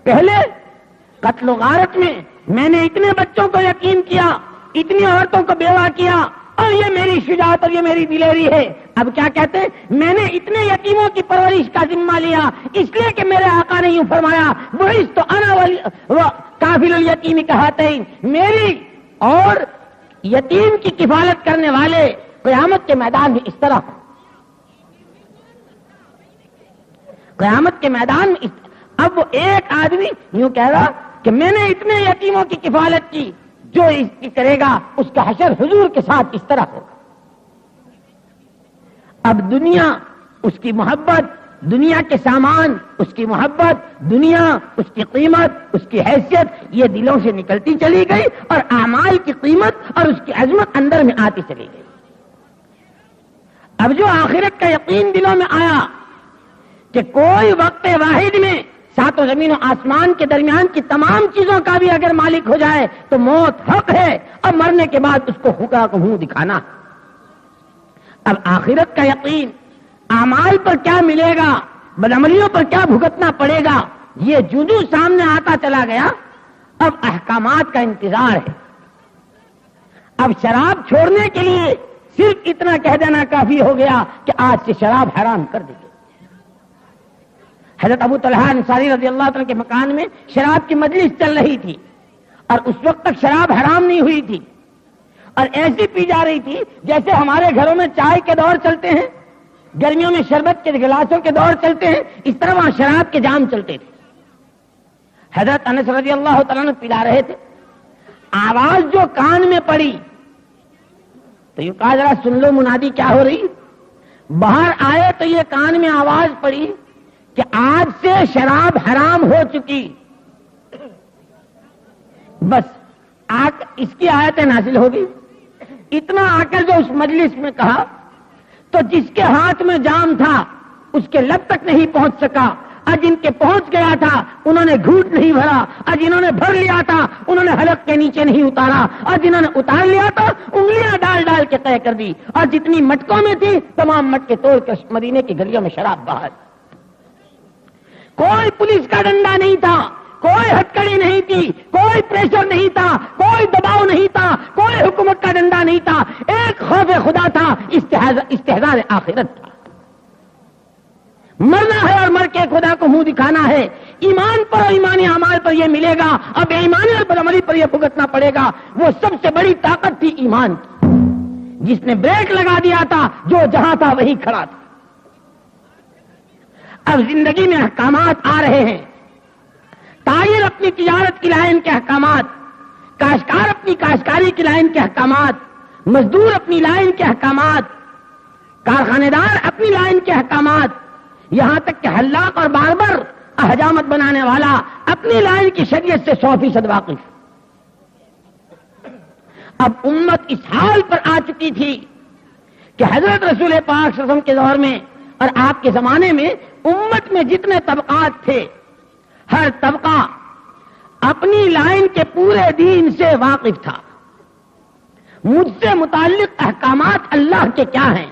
پہلے قتل و غارت میں نے اتنے بچوں کو یتیم کیا, اتنی عورتوں کو بیوہ کیا اور یہ میری شجاعت اور یہ میری دلیری ہے. اب کیا کہتے ہیں, میں نے اتنے یتیموں کی پرورش کا ذمہ لیا اس لیے کہ میرے آقا نے یوں فرمایا بعثت تو انا کافل الیتیم کہاتے ہیں, میری اور یتیم کی کفالت کرنے والے قیامت کے میدان میں اس طرح, قیامت کے میدان میں اب وہ ایک آدمی یوں کہہ رہا کہ میں نے اتنے یتیموں کی کفالت کی, جو اس کی کرے گا اس کا حشر حضور کے ساتھ اس طرح ہوگا. اب دنیا, اس کی محبت, دنیا کے سامان, اس کی محبت, دنیا, اس کی قیمت, اس کی حیثیت, یہ دلوں سے نکلتی چلی گئی اور اعمال کی قیمت اور اس کی عظمت اندر میں آتی چلی گئی. اب جو آخرت کا یقین دلوں میں آیا کہ کوئی وقت واحد میں ساتوں زمین و آسمان کے درمیان کی تمام چیزوں کا بھی اگر مالک ہو جائے تو موت حق ہے اور مرنے کے بعد اس کو خدا کو منہ دکھانا. اب آخرت کا یقین, اعمال پر کیا ملے گا, بدعملیوں پر کیا بھگتنا پڑے گا, یہ جو سامنے آتا چلا گیا. اب احکامات کا انتظار ہے. اب شراب چھوڑنے کے لیے صرف اتنا کہہ دینا کافی ہو گیا کہ آج سے شراب حرام کر دیجیے. حضرت ابو طلحہ انصاری رضی اللہ عنہ کے مکان میں شراب کی مجلس چل رہی تھی اور اس وقت تک شراب حرام نہیں ہوئی تھی اور ایسی پی جا رہی تھی جیسے ہمارے گھروں میں چائے کے دور چلتے ہیں, گرمیوں میں شربت کے گلاسوں کے دور چلتے ہیں, اس طرح وہاں شراب کے جام چلتے تھے. حضرت انس رضی اللہ تعالیٰ عنہ پلا رہے تھے، آواز جو کان میں پڑی تو یہ کہا ذرا سن لو منادی کیا ہو رہی. باہر آئے تو یہ کان میں آواز پڑی کہ آج سے شراب حرام ہو چکی. بس اس کی آیتیں نازل ہو گئی. اتنا آ کر جو اس مجلس میں کہا تو جس کے ہاتھ میں جام تھا اس کے لب تک نہیں پہنچ سکا. آج ان کے پہنچ گیا تھا انہوں نے گھوٹ نہیں بھرا. آج انہوں نے بھر لیا تھا انہوں نے حلق کے نیچے نہیں اتارا. آج انہوں نے اتار لیا تھا انگلیاں ڈال ڈال کے طے کر دی. اور جتنی مٹکوں میں تھی تمام مٹکے توڑ کر مدینے کی گلیوں میں شراب باہر. کوئی پولیس کا ڈنڈا نہیں تھا، کوئی ہتکڑی نہیں تھی، کوئی پریشر نہیں تھا، کوئی دباؤ نہیں تھا، کوئی حکومت کا ڈنڈا نہیں تھا. ایک خوف خدا تھا، استحضار آخرت تھا. مرنا ہے اور مر کے خدا کو منہ دکھانا ہے. ایمان پر اور ایمانی اعمال پر یہ ملے گا، اب ایمانی اور بدعملی پر یہ بھگتنا پڑے گا. وہ سب سے بڑی طاقت تھی ایمان کی، جس نے بریک لگا دیا تھا، جو جہاں تھا وہیں کھڑا تھا. اب زندگی میں احکامات آ رہے ہیں. تاجر اپنی تجارت کی لائن کے احکامات، کاشتکار اپنی کاشتکاری کی لائن کے احکامات، مزدور اپنی لائن کے احکامات، کارخانے دار اپنی لائن کے احکامات، یہاں تک کہ حلاق اور باربر حجامت بنانے والا اپنی لائن کی شریعت سے 100% واقف. اب امت اس حال پر آ چکی تھی کہ حضرت رسول پاک صلی اللہ علیہ وسلم کے دور میں اور آپ کے زمانے میں امت میں جتنے طبقات تھے، ہر طبقہ اپنی لائن کے پورے دین سے واقف تھا. مجھ سے متعلق احکامات اللہ کے کیا ہیں،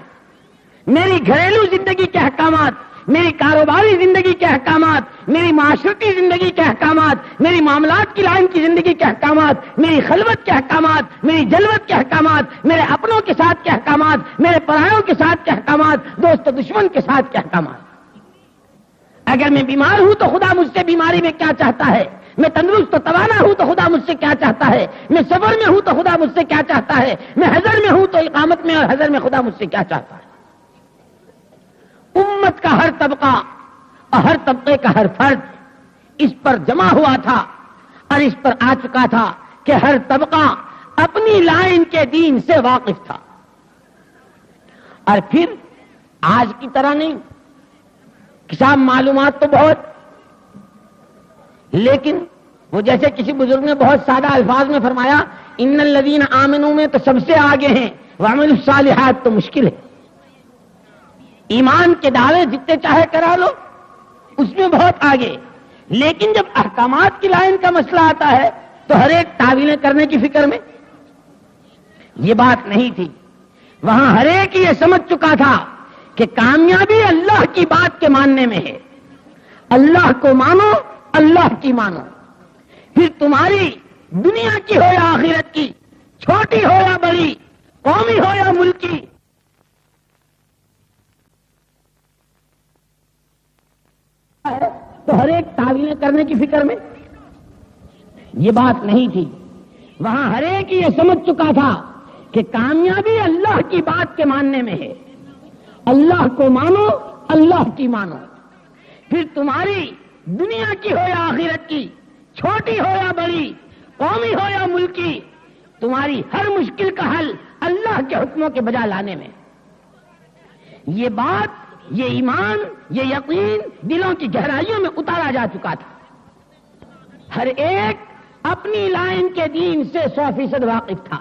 میری گھریلو زندگی کے احکامات، میری کاروباری زندگی کے احکامات، میری معاشرتی زندگی کے احکامات، میری معاملات کی لائن کی زندگی کے احکامات، میری خلوت کے احکامات، میری جلوت کے احکامات، میرے اپنوں کے ساتھ کے احکامات، میرے پرایوں کے ساتھ کے احکامات، دوست و دشمن کے ساتھ کے احکامات. اگر میں بیمار ہوں تو خدا مجھ سے بیماری میں کیا چاہتا ہے، میں تندرست و توانا ہوں تو خدا مجھ سے کیا چاہتا ہے، میں صبر میں ہوں تو خدا مجھ سے کیا چاہتا ہے، میں حضر میں ہوں تو اقامت میں اور حضر میں خدا مجھ سے کیا چاہتا ہے. امت کا ہر طبقہ اور ہر طبقے کا ہر فرد اس پر جمع ہوا تھا اور اس پر آ چکا تھا کہ ہر طبقہ اپنی لائن کے دین سے واقف تھا. اور پھر آج کی طرح نہیں کہ صاحب معلومات تو بہت، لیکن وہ جیسے کسی بزرگ نے بہت سادہ الفاظ میں فرمایا، ان الذین آمنوا میں تو سب سے آگے ہیں، وعملوا الصالحات تو مشکل ہے. ایمان کے دعوے جتنے چاہے کرا لو اس میں بہت آگے، لیکن جب احکامات کی لائن کا مسئلہ آتا ہے تو ہر ایک تعویلیں کرنے کی فکر میں. یہ بات نہیں تھی. وہاں ہر ایک یہ سمجھ چکا تھا کہ کامیابی اللہ کی بات کے ماننے میں ہے. اللہ کو مانو، اللہ کی مانو، پھر تمہاری دنیا کی ہو یا آخرت کی، چھوٹی ہو یا بڑی، قومی ہو یا ملکی، تو ہر ایک تعویلیں کرنے کی فکر میں. یہ بات نہیں تھی. وہاں ہر ایک یہ سمجھ چکا تھا کہ کامیابی اللہ کی بات کے ماننے میں ہے. اللہ کو مانو، اللہ کی مانو، پھر تمہاری دنیا کی ہو یا آخرت کی، چھوٹی ہو یا بڑی، قومی ہو یا ملکی، تمہاری ہر مشکل کا حل اللہ کے حکموں کے بجا لانے میں. یہ بات، یہ ایمان، یہ یقین دلوں کی گہرائیوں میں اتارا جا چکا تھا. ہر ایک اپنی لائن کے دین سے 100% واقف تھا.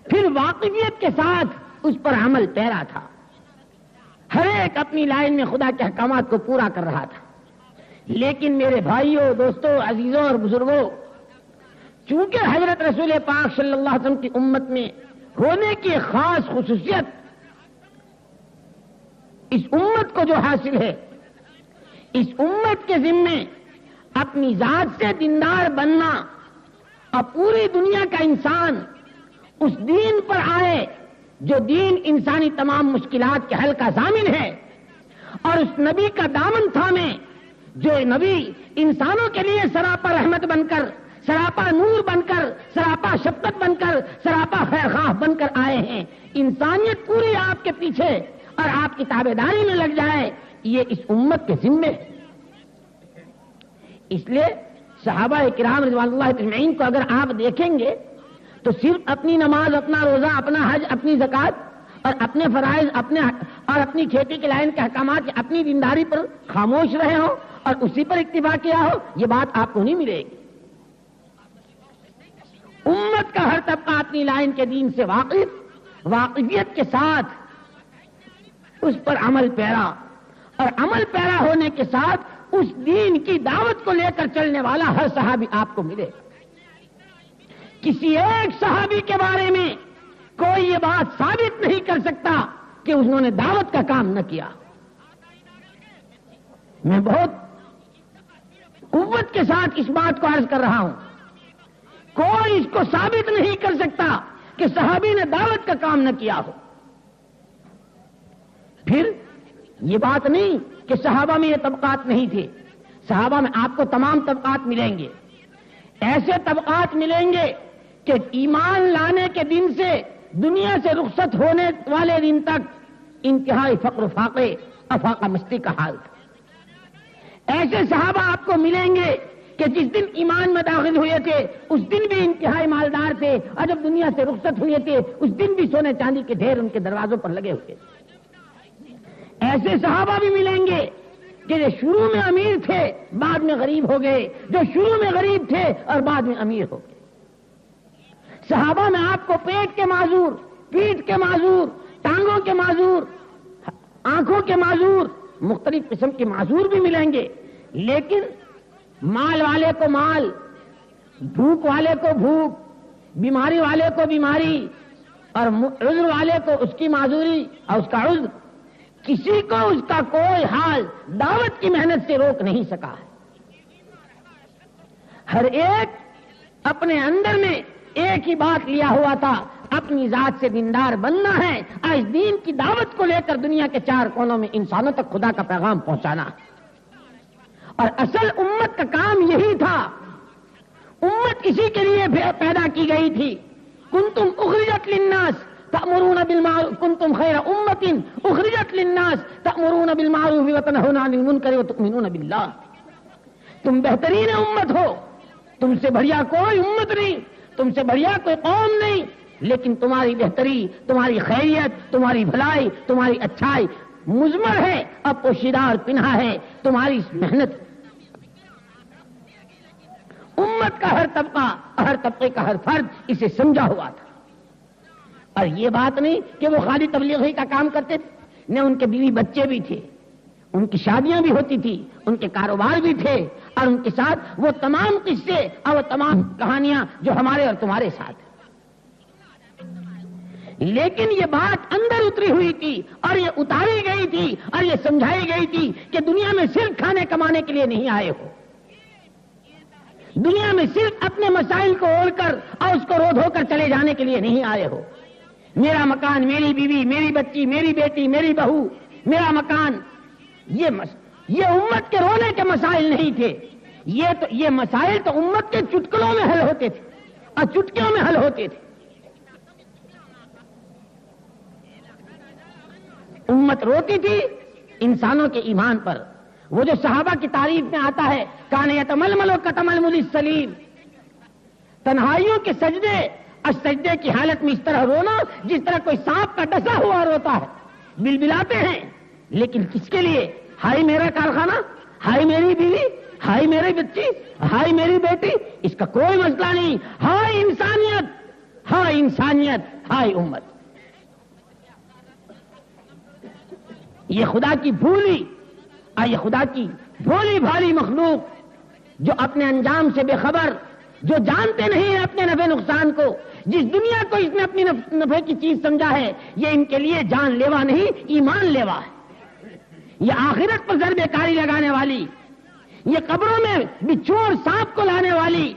پھر واقفیت کے ساتھ اس پر عمل پیرا تھا. ہر ایک اپنی لائن میں خدا کے احکامات کو پورا کر رہا تھا. لیکن میرے بھائیوں، دوستوں، عزیزوں اور بزرگوں، چونکہ حضرت رسول پاک صلی اللہ علیہ وسلم کی امت میں ہونے کی خاص خصوصیت اس امت کو جو حاصل ہے، اس امت کے ذمے اپنی ذات سے دیندار بننا اور پوری دنیا کا انسان اس دین پر آئے جو دین انسانی تمام مشکلات کے حل کا ضامن ہے، اور اس نبی کا دامن تھامے جو نبی انسانوں کے لیے سراپا رحمت بن کر، سراپا نور بن کر، سراپا شفقت بن کر، سراپا خیرخواہ بن کر آئے ہیں. انسانیت پوری آپ کے پیچھے اور آپ کی تابعداری میں لگ جائے، یہ اس امت کے ذمے ہے. اس لیے صحابہ کرام رضوان اللہ اجمعین کو اگر آپ دیکھیں گے تو صرف اپنی نماز، اپنا روزہ، اپنا حج، اپنی زکوٰۃ اور اپنے فرائض اور اپنی کھیتی کے لائن کے احکامات، اپنی دینداری پر خاموش رہے ہوں اور اسی پر اکتفا کیا ہو، یہ بات آپ کو نہیں ملے گی۔ امت کا ہر طبقہ اپنی لائن کے دین سے واقفیت کے ساتھ اس پر عمل پیرا، اور عمل پیرا ہونے کے ساتھ اس دین کی دعوت کو لے کر چلنے والا ہر صحابی آپ کو ملے۔ کسی ایک صحابی کے بارے میں کوئی یہ بات ثابت نہیں کر سکتا کہ انہوں نے دعوت کا کام نہ کیا۔ میں بہت قوت کے ساتھ اس بات کو عرض کر رہا ہوں، کوئی اس کو ثابت نہیں کر سکتا کہ صحابی نے دعوت کا کام نہ کیا ہو۔ پھر یہ بات نہیں کہ صحابہ میں یہ طبقات نہیں تھے، صحابہ میں آپ کو تمام طبقات ملیں گے، ایسے طبقات ملیں گے کہ ایمان لانے کے دن سے دنیا سے رخصت ہونے والے دن تک انتہائی فقر و فاقے، افاقہ مستی کا حال تھا۔ ایسے صحابہ آپ کو ملیں گے کہ جس دن ایمان میں داخل ہوئے تھے اس دن بھی انتہائی مالدار تھے، اور جب دنیا سے رخصت ہوئے تھے اس دن بھی سونے چاندی کے ڈھیر ان کے دروازوں پر لگے ہوئے تھے۔ ایسے صحابہ بھی ملیں گے کہ جو شروع میں امیر تھے بعد میں غریب ہو گئے، جو شروع میں غریب تھے اور بعد میں امیر ہو گئے۔ صحابہ میں آپ کو پیٹ کے معذور، پیٹھ کے معذور، ٹانگوں کے معذور، آنکھوں کے معذور، مختلف قسم کے معذور بھی ملیں گے، لیکن مال والے کو مال، بھوک والے کو بھوک، بیماری والے کو بیماری، اور عذر والے کو اس کی معذوری اور اس کا عذر، کسی کو اس کا کوئی حال دعوت کی محنت سے روک نہیں سکا ہے۔ ہر ایک اپنے اندر میں ایک ہی بات لیا ہوا تھا، اپنی ذات سے دیندار بننا ہے، اور اس دین کی دعوت کو لے کر دنیا کے چار کونوں میں انسانوں تک خدا کا پیغام پہنچانا ہے۔ اور اصل امت کا کام یہی تھا، امت اسی کے لیے پیدا کی گئی تھی۔ کنتم اخرجت للناس تأمرون بالمعروف، کنتم خیر امت اخرجت للناس تأمرون بالمعروف وتنہون عن المنکر وتؤمنون باللہ۔ تم بہترین امت ہو، تم سے بڑھیا کوئی امت نہیں، تم سے بڑھیا کوئی قوم نہیں، لیکن تمہاری بہتری، تمہاری خیریت، تمہاری بھلائی، تمہاری اچھائی مضمر ہے، اب پوشیدہ اور پنہا ہے تمہاری محنت۔ امت کا ہر طبقہ، ہر طبقے کا ہر فرد اسے سمجھا ہوا تھا، اور یہ بات نہیں کہ وہ خالی تبلیغی کا کام کرتے تھے، نہ ان کے بیوی بچے بھی تھے، ان کی شادیاں بھی ہوتی تھی، ان کے کاروبار بھی تھے، اور ان کے ساتھ وہ تمام قصے اور وہ تمام کہانیاں جو ہمارے اور تمہارے ساتھ ہیں۔ لیکن یہ بات اندر اتری ہوئی تھی اور یہ اتاری گئی تھی اور یہ سمجھائی گئی تھی کہ دنیا میں صرف کھانے کمانے کے لیے نہیں آئے ہو، دنیا میں صرف اپنے مسائل کو اوڑھ کر اور اس کو رو دھو کر چلے جانے کے لیے نہیں آئے ہو۔ میرا مکان، میری بیوی، میری بچی، میری بیٹی، میری بہو، میرا مکان، یہ امت کے رونے کے مسائل نہیں تھے، یہ مسائل تو امت کے چٹکلوں میں حل ہوتے تھے اور چٹکیوں میں حل ہوتے تھے۔ امت روتی تھی انسانوں کے ایمان پر۔ وہ جو صحابہ کی تعریف میں آتا ہے، کان یتململ کتململ السلیم، تنہائیوں کے سجدے اور سجدے کی حالت میں اس طرح رونا جس طرح کوئی سانپ کا ڈسا ہوا روتا ہے، بلبلاتے ہیں، لیکن کس کے لیے؟ ہائی میرا کارخانہ، ہائی میری بیوی، ہائی میری بچی، ہائی میری بیٹی، اس کا کوئی مسئلہ نہیں، ہائی انسانیت، ہائی انسانیت، ہائی امت۔ یہ خدا کی بھولی اور یہ خدا کی بھولی بھالی مخلوق جو اپنے انجام سے بے خبر، جو جانتے نہیں ہیں اپنے نفع نقصان کو، جس دنیا کو اس نے اپنی نفع کی چیز سمجھا ہے، یہ ان کے لیے جان لیوا نہیں، ایمان لیوا ہے۔ یہ آخرت پر ضربے کاری لگانے والی، یہ قبروں میں بچھو اور سانپ کو لانے والی،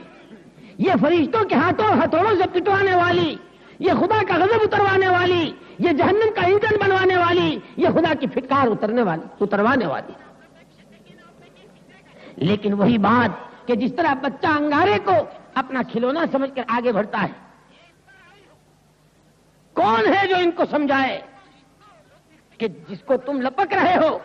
یہ فرشتوں کے ہاتھوں ہتھوڑوں سے پٹوانے والی، یہ خدا کا غضب اتروانے والی، یہ جہنم کا ایندھن بنوانے والی، یہ خدا کی پھٹکار اتروانے والی۔ لیکن وہی بات کہ جس طرح بچہ انگارے کو اپنا کھلونا سمجھ کر آگے بڑھتا ہے، کون ہے جو ان کو سمجھائے کہ جس کو تم لپک رہے ہو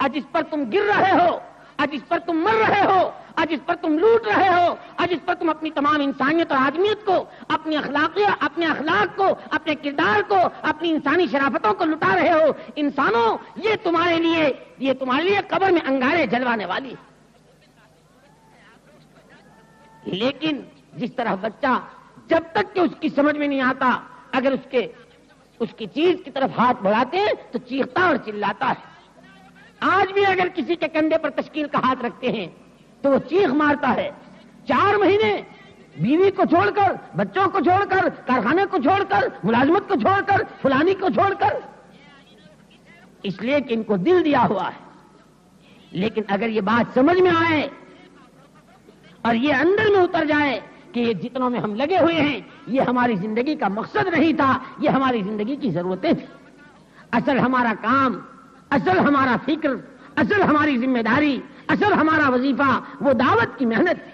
اور جس پر تم گر رہے ہو اور جس پر تم مر رہے ہو اور جس پر تم لوٹ رہے ہو اور جس پر تم اپنی تمام انسانیت اور آدمیت کو، اپنے اخلاق کو، اپنے کردار کو، اپنی انسانی شرافتوں کو لٹا رہے ہو، انسانوں یہ تمہارے لیے قبر میں انگارے جلوانے والی ہے۔ لیکن جس طرح بچہ جب تک کہ اس کی سمجھ میں نہیں آتا، اگر اس کی چیز کی طرف ہاتھ بڑھاتے ہیں تو چیختا اور چلاتا ہے۔ آج بھی اگر کسی کے کندھے پر تشکیل کا ہاتھ رکھتے ہیں تو وہ چیخ مارتا ہے۔ 4 مہینے بیوی کو چھوڑ کر، بچوں کو چھوڑ کر، کارخانے کو چھوڑ کر، ملازمت کو چھوڑ کر، فلانی کو چھوڑ کر، اس لیے کہ ان کو دل دیا ہوا ہے۔ لیکن اگر یہ بات سمجھ میں آئے اور یہ اندر میں اتر جائے کہ یہ جتنوں میں ہم لگے ہوئے ہیں یہ ہماری زندگی کا مقصد نہیں تھا، یہ ہماری زندگی کی ضرورتیں تھیں۔ اصل ہمارا کام، اصل ہمارا فکر، اصل ہماری ذمہ داری، اصل ہمارا وظیفہ وہ دعوت کی محنت ہے۔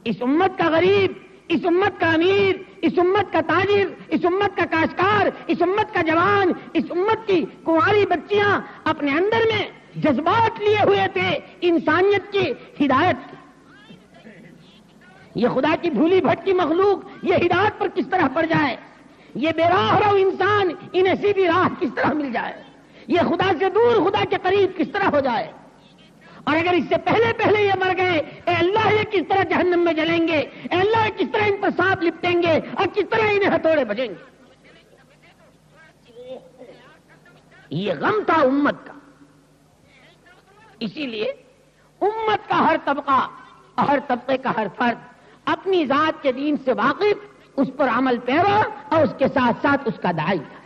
اس امت کا غریب، اس امت کا امیر، اس امت کا تاجر، اس امت کا کاشتکار، اس امت کا جوان، اس امت کی کنواری بچیاں اپنے اندر میں جذبات لیے ہوئے تھے انسانیت کی ہدایت کی۔ یہ خدا کی بھولی بھٹکی مخلوق یہ ہدایت پر کس طرح پڑ جائے، یہ بے راہ رو انسان انہیں سیدھی راہ کس طرح مل جائے، یہ خدا سے دور خدا کے قریب کس طرح ہو جائے۔ اور اگر اس سے پہلے یہ مر گئے، اے اللہ یہ کس طرح جہنم میں جلیں گے، اے اللہ کس طرح ان پر سانپ لپٹیں گے اور کس طرح انہیں ہتھوڑے بجیں گے۔ یہ غم تھا امت کا۔ اسی لیے امت کا ہر طبقہ، ہر طبقے کا ہر فرد اپنی ذات کے دین سے واقف، اس پر عمل پیرا اور اس کے ساتھ ساتھ اس کا داعی تھا۔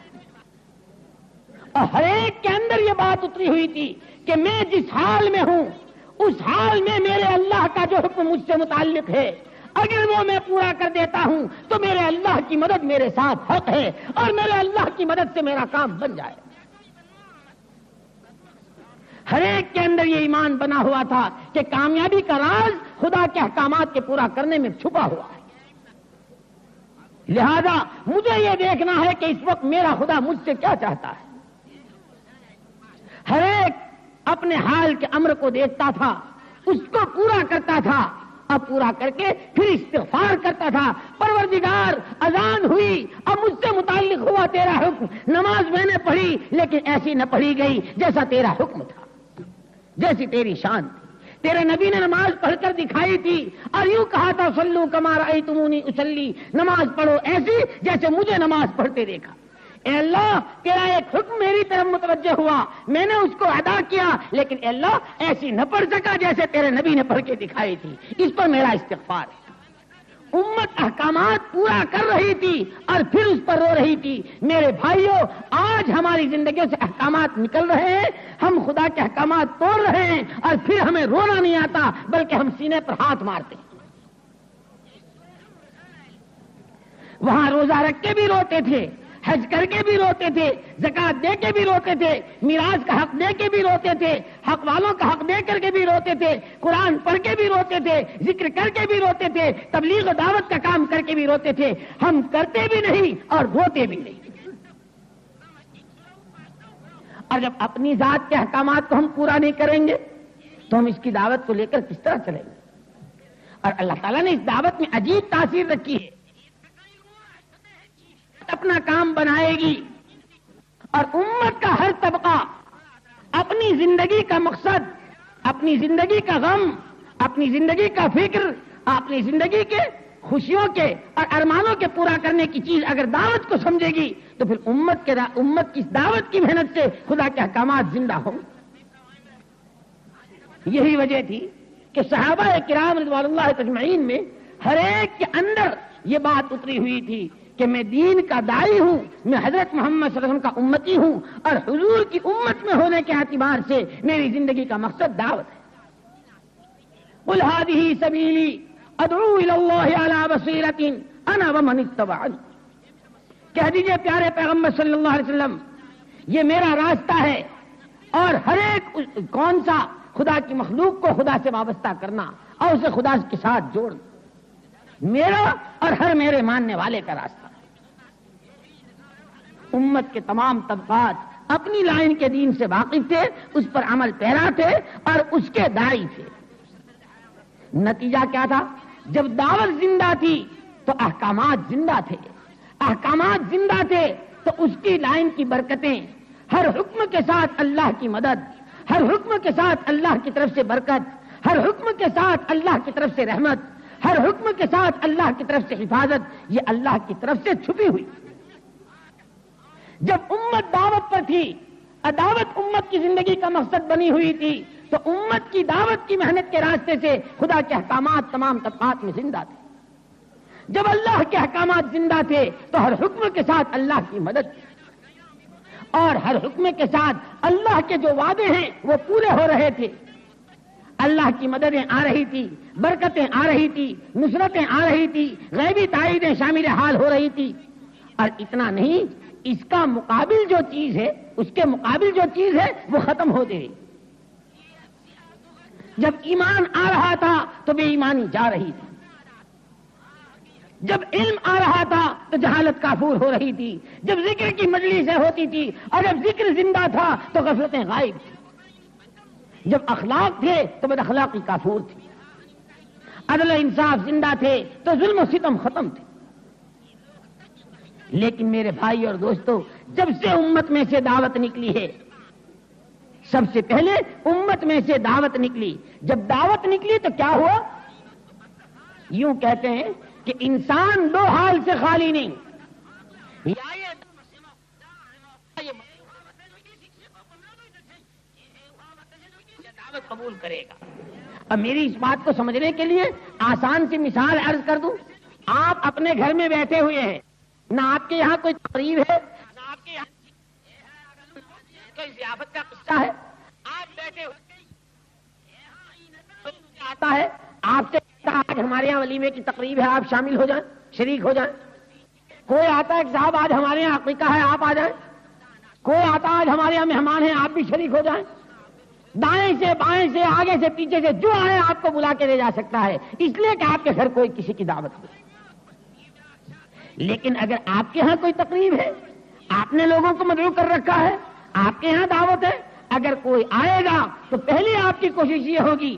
اور ہر ایک کے اندر یہ بات اتری ہوئی تھی کہ میں جس حال میں ہوں اس حال میں میرے اللہ کا جو حکم مجھ سے متعلق ہے اگر وہ میں پورا کر دیتا ہوں تو میرے اللہ کی مدد میرے ساتھ حق ہے اور میرے اللہ کی مدد سے میرا کام بن جائے۔ ہر ایک کے اندر یہ ایمان بنا ہوا تھا کہ کامیابی کا راز خدا کے احکامات کے پورا کرنے میں چھپا ہوا ہے، لہذا مجھے یہ دیکھنا ہے کہ اس وقت میرا خدا مجھ سے کیا چاہتا ہے۔ ہر ایک اپنے حال کے امر کو دیکھتا تھا، اس کو پورا کرتا تھا، اب پورا کر کے پھر استغفار کرتا تھا، پروردگار اذان ہوئی، اب مجھ سے متعلق ہوا تیرا حکم، نماز میں نے پڑھی لیکن ایسی نہ پڑھی گئی جیسا تیرا حکم تھا، جیسی تیری شان تھی۔ تیرے نبی نے نماز پڑھ کر دکھائی تھی اور یوں کہا تھا صلو کما رأیتمونی اصلی، نماز پڑھو ایسی جیسے مجھے نماز پڑھتے دیکھا۔ اے اللہ تیرا ایک حکم میری طرف متوجہ ہوا، میں نے اس کو ادا کیا، لیکن اے اللہ ایسی نہ پڑھ سکا جیسے تیرے نبی نے پڑھ کے دکھائی تھی، اس پر میرا استغفار ہے۔ امت احکامات پورا کر رہی تھی اور پھر اس پر رو رہی تھی۔ میرے بھائیوں آج ہماری زندگیوں سے احکامات نکل رہے ہیں، ہم خدا کے احکامات توڑ رہے ہیں اور پھر ہمیں رونا نہیں آتا بلکہ ہم سینے پر ہاتھ مارتے ہیں۔ وہاں روزہ رکھ کے بھی روتے تھے، حج کر کے بھی روتے تھے، زکات دے کے بھی روتے تھے، میراث کا حق دے کے بھی روتے تھے، حق والوں کا حق دے کر کے بھی روتے تھے، قرآن پڑھ کے بھی روتے تھے، ذکر کر کے بھی روتے تھے، تبلیغ و دعوت کا کام کر کے بھی روتے تھے۔ ہم کرتے بھی نہیں اور روتے بھی نہیں۔ اور جب اپنی ذات کے احکامات کو ہم پورا نہیں کریں گے تو ہم اس کی دعوت کو لے کر کس طرح چلیں گے؟ اور اللہ تعالیٰ نے اس دعوت میں عجیب تاثیر رکھی ہے، اپنا کام بنائے گی اور امت کا ہر طبقہ اپنی زندگی کا مقصد، اپنی زندگی کا غم، اپنی زندگی کا فکر، اپنی زندگی کے خوشیوں کے اور ارمانوں کے پورا کرنے کی چیز اگر دعوت کو سمجھے گی تو پھر امت کی دعوت کی محنت سے خدا کے احکامات زندہ ہوں۔ یہی وجہ تھی کہ صحابہ کرام رضوان اللہ اجمعین میں ہر ایک کے اندر یہ بات اتری ہوئی تھی کہ میں دین کا داعی ہوں، میں حضرت محمد صلی اللہ علیہ وسلم کا امتی ہوں اور حضور کی امت میں ہونے کے اعتبار سے میری زندگی کا مقصد دعوت ہے۔ قل هذه سبیلی ادعو الی اللہ علی بصیرۃ انا ومن اتبعنی، کہہ دیجئے پیارے پیغمبر صلی اللہ علیہ وسلم یہ میرا راستہ ہے، اور ہر ایک کون سا خدا کی مخلوق کو خدا سے وابستہ کرنا اور اسے خدا کے ساتھ جوڑنا، میرا اور ہر میرے ماننے والے کا راستہ۔ امت کے تمام طبقات اپنی لائن کے دین سے واقف تھے، اس پر عمل پیرا تھے اور اس کے داعی تھے۔ نتیجہ کیا تھا؟ جب دعوت زندہ تھی تو احکامات زندہ تھے، احکامات زندہ تھے تو اس کی لائن کی برکتیں، ہر حکم کے ساتھ اللہ کی مدد، ہر حکم کے ساتھ اللہ کی طرف سے برکت، ہر حکم کے ساتھ اللہ کی طرف سے رحمت، ہر حکم کے ساتھ اللہ کی طرف سے حفاظت، یہ اللہ کی طرف سے چھپی ہوئی۔ جب امت دعوت پر تھی، دعوت امت کی زندگی کا مقصد بنی ہوئی تھی، تو امت کی دعوت کی محنت کے راستے سے خدا کے احکامات تمام طبقات میں زندہ تھے۔ جب اللہ کے احکامات زندہ تھے تو ہر حکم کے ساتھ اللہ کی مدد تھی، اور ہر حکم کے ساتھ اللہ کے جو وعدے ہیں وہ پورے ہو رہے تھے۔ اللہ کی مددیں آ رہی تھی، برکتیں آ رہی تھی، نصرتیں آ رہی تھی، غیبی تائیدیں شامل حال ہو رہی تھی۔ اور اتنا نہیں، اس کا مقابل جو چیز ہے، اس کے مقابل جو چیز ہے وہ ختم ہوتی رہی۔ جب ایمان آ رہا تھا تو بے ایمانی جا رہی تھی، جب علم آ رہا تھا تو جہالت کافور ہو رہی تھی، جب ذکر کی مجلسیں ہوتی تھی اور جب ذکر زندہ تھا تو غفلتیں غائب تھیں، جب اخلاق تھے تو بد اخلاقی کافور تھی، عدل و انصاف زندہ تھے تو ظلم و ستم ختم تھے۔ لیکن میرے بھائی اور دوستو، جب سے امت میں سے دعوت نکلی ہے، سب سے پہلے امت میں سے دعوت نکلی، جب دعوت نکلی تو کیا ہوا؟ یوں کہتے ہیں کہ انسان دو حال سے خالی نہیں، یا یہ دعوت قبول کرے گا۔ اب میری اس بات کو سمجھنے کے لیے آسان سی مثال عرض کر دوں۔ آپ اپنے گھر میں بیٹھے ہوئے ہیں، نہ آپ کے یہاں کوئی تقریب ہے، نہ آپ کے یہاں کوئی ضیافت کا قصہ ہے، آپ بیٹھے ہوئے آتا ہے آپ سے کہتا آج ہمارے یہاں ولیمے کی تقریب ہے، آپ شامل ہو جائیں، شریک ہو جائیں۔ کوئی آتا ہے کہ صاحب آج ہمارے یہاں عقیقہ ہے، آپ آ جائیں۔ کوئی آتا ہے آج ہمارے یہاں مہمان ہیں، آپ بھی شریک ہو جائیں۔ دائیں سے بائیں سے آگے سے پیچھے سے جو آئے آپ کو بلا کے لے جا سکتا ہے، اس لیے کہ آپ کے گھر کوئی کسی کی دعوت ہو۔ لیکن اگر آپ کے ہاں کوئی تقریب ہے، آپ نے لوگوں کو مدعو کر رکھا ہے، آپ کے ہاں دعوت ہے، اگر کوئی آئے گا تو پہلے آپ کی کوشش یہ ہوگی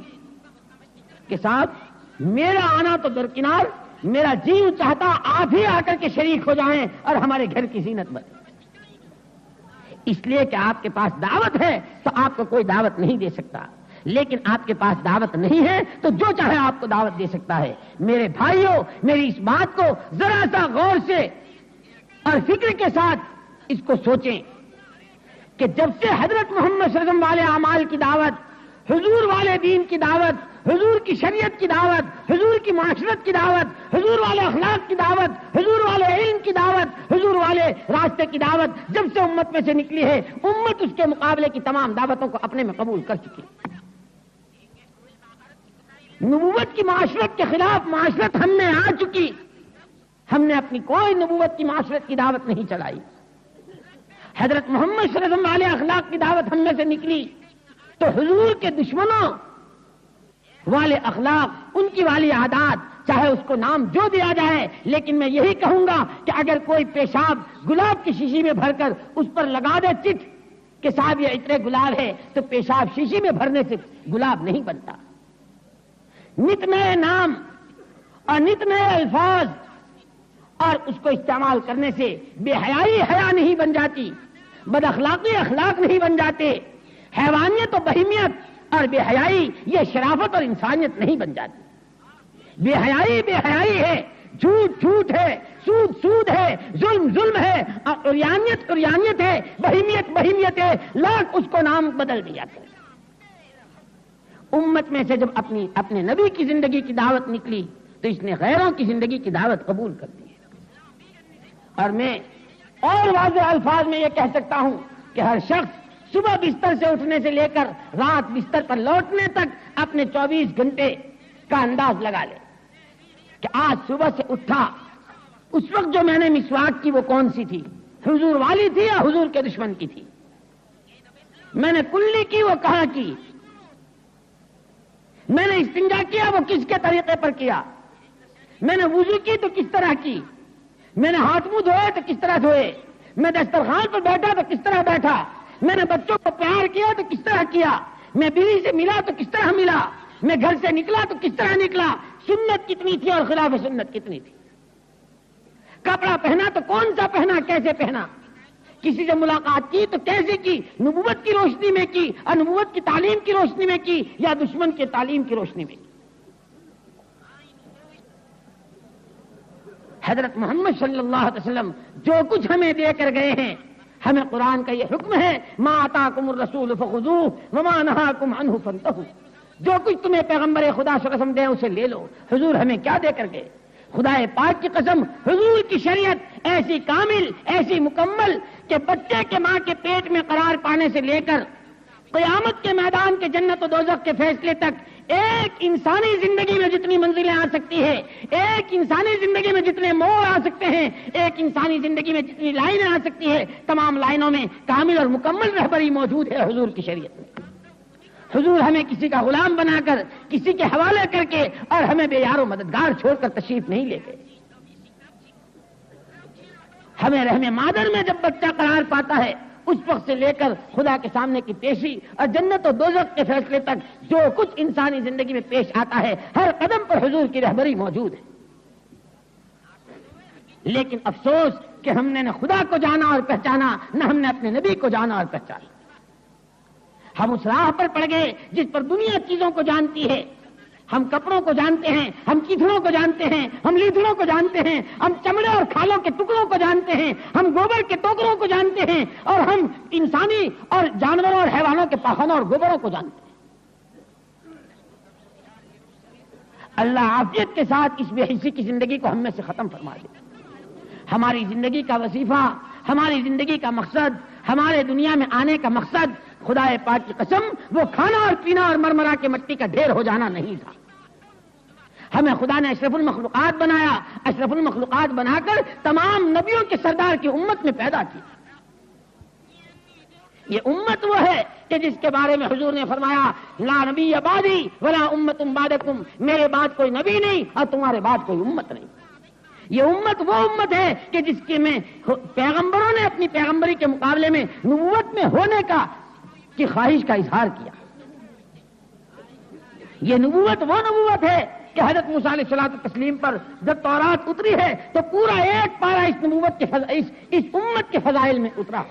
کہ صاحب میرا آنا تو درکنار، میرا جی چاہتا آپ ہی آ کر کے شریک ہو جائیں اور ہمارے گھر کی زینت بنے۔ اس لیے کہ آپ کے پاس دعوت ہے تو آپ کو کوئی دعوت نہیں دے سکتا، لیکن آپ کے پاس دعوت نہیں ہے تو جو چاہے آپ کو دعوت دے سکتا ہے۔ میرے بھائیوں، میری اس بات کو ذرا سا غور سے اور فکر کے ساتھ اس کو سوچیں کہ جب سے حضرت محمد صلی اللہ علیہ وسلم والے اعمال کی دعوت، حضور والے دین کی دعوت، حضور کی شریعت کی دعوت، حضور کی معاشرت کی دعوت، حضور والے اخلاق کی دعوت، حضور والے علم کی دعوت، حضور والے راستے کی دعوت جب سے امت میں سے نکلی ہے، امت اس کے مقابلے کی تمام دعوتوں کو اپنے میں قبول کر چکی ہے۔ نبوت کی معاشرت کے خلاف معاشرت ہم میں آ چکی، ہم نے اپنی کوئی نبوت کی معاشرت کی دعوت نہیں چلائی۔ حضرت محمد صلی اللہ علیہ وسلم والے اخلاق کی دعوت ہم میں سے نکلی تو حضور کے دشمنوں والے اخلاق، ان کی والی عادات، چاہے اس کو نام جو دیا جائے، لیکن میں یہی کہوں گا کہ اگر کوئی پیشاب گلاب کی شیشی میں بھر کر اس پر لگا دے چٹ کہ صاحب یہ عطر گلاب ہے، تو پیشاب شیشی میں بھرنے سے گلاب نہیں بنتا۔ نت نئے نام اور نت نئے الفاظ اور اس کو استعمال کرنے سے بے حیائی حیا نہیں بن جاتی، بد اخلاقی اخلاق نہیں بن جاتے، حیوانیت و بہیمیت اور بے حیائی یہ شرافت اور انسانیت نہیں بن جاتی۔ بے حیائی ہے، جھوٹ جھوٹ ہے، سود سود ہے، ظلم ظلم ہے، اور عریانیت ہے، بہیمیت ہے، لاکھ اس کو نام بدل دیا جاتا ہے۔ امت میں سے جب اپنے نبی کی زندگی کی دعوت نکلی تو اس نے غیروں کی زندگی کی دعوت قبول کر دی۔ اور میں اور واضح الفاظ میں یہ کہہ سکتا ہوں کہ ہر شخص صبح بستر سے اٹھنے سے لے کر رات بستر پر لوٹنے تک اپنے 24 گھنٹے کا انداز لگا لے کہ آج صبح سے اٹھا، اس وقت جو میں نے مسواک کی وہ کون سی تھی؟ حضور والی تھی یا حضور کے دشمن کی تھی؟ میں نے کلی کی وہ کہاں کی؟ میں نے استنجا کیا وہ کس کے طریقے پر کیا؟ میں نے وضو کی تو کس طرح کی؟ میں نے ہاتھ منہ دھوئے تو کس طرح دھوئے؟ میں دسترخوان پر بیٹھا تو کس طرح بیٹھا؟ میں نے بچوں کو پیار کیا تو کس طرح کیا؟ میں بیوی سے ملا تو کس طرح ملا؟ میں گھر سے نکلا تو کس طرح نکلا، سنت کتنی تھی اور خلاف سنت کتنی تھی، کپڑا پہنا تو کون سا پہنا، کیسے پہنا، کسی سے ملاقات کی تو کیسے کی، نبوت کی روشنی میں کی اور نبوت کی تعلیم کی روشنی میں کی یا دشمن کی تعلیم کی روشنی میں کی۔ حضرت محمد صلی اللہ علیہ وسلم جو کچھ ہمیں دے کر گئے ہیں، ہمیں قرآن کا یہ حکم ہے، ما آتاکم الرسول فخذوہ وما نہاکم عنہ فانتہوا، جو کچھ تمہیں پیغمبر خدا صلی اللہ علیہ وسلم دے اسے لے لو۔ حضور ہمیں کیا دے کر گئے؟ خدا پاک کی قسم، حضور کی شریعت ایسی کامل، ایسی مکمل کہ بچے کے ماں کے پیٹ میں قرار پانے سے لے کر قیامت کے میدان کے جنت و دوزخ کے فیصلے تک ایک انسانی زندگی میں جتنی منزلیں آ سکتی ہے، ایک انسانی زندگی میں جتنے موڑ آ سکتے ہیں، ایک انسانی زندگی میں جتنی لائنیں آ سکتی ہے، تمام لائنوں میں کامل اور مکمل رہبری موجود ہے حضور کی شریعت میں۔ حضور ہمیں کسی کا غلام بنا کر، کسی کے حوالے کر کے اور ہمیں بے یار و مددگار چھوڑ کر تشریف نہیں لے گئے۔ ہمیں رحم مادر میں جب بچہ قرار پاتا ہے اس وقت سے لے کر خدا کے سامنے کی پیشی اور جنت و دوزخ کے فیصلے تک جو کچھ انسانی زندگی میں پیش آتا ہے، ہر قدم پر حضور کی رہبری موجود ہے۔ لیکن افسوس کہ ہم نے نہ خدا کو جانا اور پہچانا، نہ ہم نے اپنے نبی کو جانا اور پہچانا۔ ہم اس راہ پر پڑ گئے جس پر دنیا چیزوں کو جانتی ہے۔ ہم کپڑوں کو جانتے ہیں، ہم کیچڑوں کو جانتے ہیں، ہم لیدڑوں کو جانتے ہیں، ہم چمڑے اور کھالوں کے ٹکڑوں کو جانتے ہیں، ہم گوبر کے ٹوکروں کو جانتے ہیں، اور ہم انسانی اور جانوروں اور حیوانوں کے پاخانوں اور گوبروں کو جانتے ہیں۔ اللہ عافیت کے ساتھ اس بے حسی کی زندگی کو ہم میں سے ختم فرما دے۔ ہماری زندگی کا وظیفہ، ہماری زندگی کا مقصد، ہمارے دنیا میں آنے کا مقصد خدا پاک کی قسم وہ کھانا اور پینا اور مرمرا کے مٹی کا ڈھیر ہو جانا نہیں تھا۔ ہمیں خدا نے اشرف المخلوقات بنایا، اشرف المخلوقات بنا کر تمام نبیوں کے سردار کی امت میں پیدا کی۔ یہ امت وہ ہے کہ جس کے بارے میں حضور نے فرمایا لا نبی بعدی ولا امت بعدکم، میرے بعد کوئی نبی نہیں اور تمہارے بعد کوئی امت نہیں۔ یہ امت وہ امت ہے کہ جس کے میں پیغمبروں نے اپنی پیغمبری کے مقابلے میں نبوت میں ہونے کی خواہش کا اظہار کیا۔ یہ نبوت وہ نبوت ہے کہ حضرت موسیٰ علیہ الصلوۃ والتسلیم پر جب تورات اتری ہے تو پورا ایک پارہ اس نبوت کے اس امت کے فضائل میں اترا۔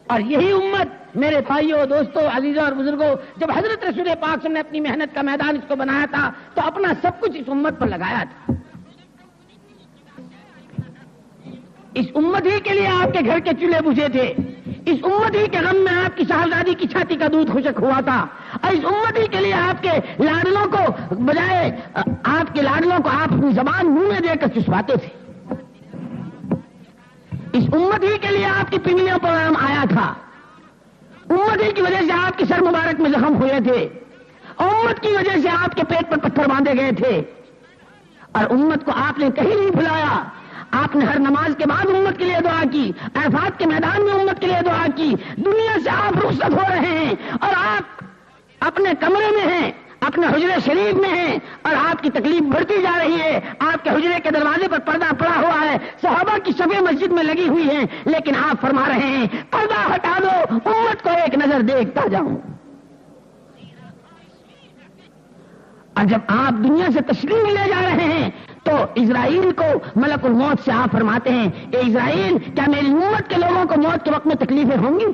اور یہی امت میرے بھائیوں، دوستوں، عزیزوں اور بزرگوں، جب حضرت رسول پاک صلی اللہ علیہ وسلم نے اپنی محنت کا میدان اس کو بنایا تھا تو اپنا سب کچھ اس امت پر لگایا تھا۔ اس امت ہی کے لیے آپ کے گھر کے چولہے بجھے تھے، اس امت ہی کے غم میں آپ کی شہزادی کی چھاتی کا دودھ خشک ہوا تھا، اور اس امت ہی کے لیے آپ کے لاڈلوں کو بجائے آپ کے لاڈلوں کو آپ اپنی زبان منہ میں دے کر چسواتے تھے۔ اس امت ہی کے لیے آپ کی پنگلیوں پر آرام آیا تھا، امت ہی کی وجہ سے آپ کے سر مبارک میں زخم ہوئے تھے، امت کی وجہ سے آپ کے پیٹ پر پتھر باندھے گئے تھے، اور امت کو آپ نے کہیں نہیں بھلایا۔ آپ نے ہر نماز کے بعد امت کے لیے دعا کی، عرفات کے میدان میں امت کے لیے دعا کی۔ دنیا سے آپ رخصت ہو رہے ہیں اور آپ اپنے کمرے میں ہیں، اپنے حجرے شریف میں ہیں، اور آپ کی تکلیف بڑھتی جا رہی ہے۔ آپ کے حجرے کے دروازے پر پردہ پڑا ہوا ہے، صحابہ کی صفیں مسجد میں لگی ہوئی ہیں، لیکن آپ فرما رہے ہیں پردہ ہٹا دو، امت کو ایک نظر دیکھتا جاؤں۔ اور جب آپ دنیا سے تشریف لے جا رہے ہیں تو اسرائیل کو ملک الموت سے آپ فرماتے ہیں اے اسرائیل، کیا میری امت کے لوگوں کو موت کے وقت میں تکلیفیں ہوں گی؟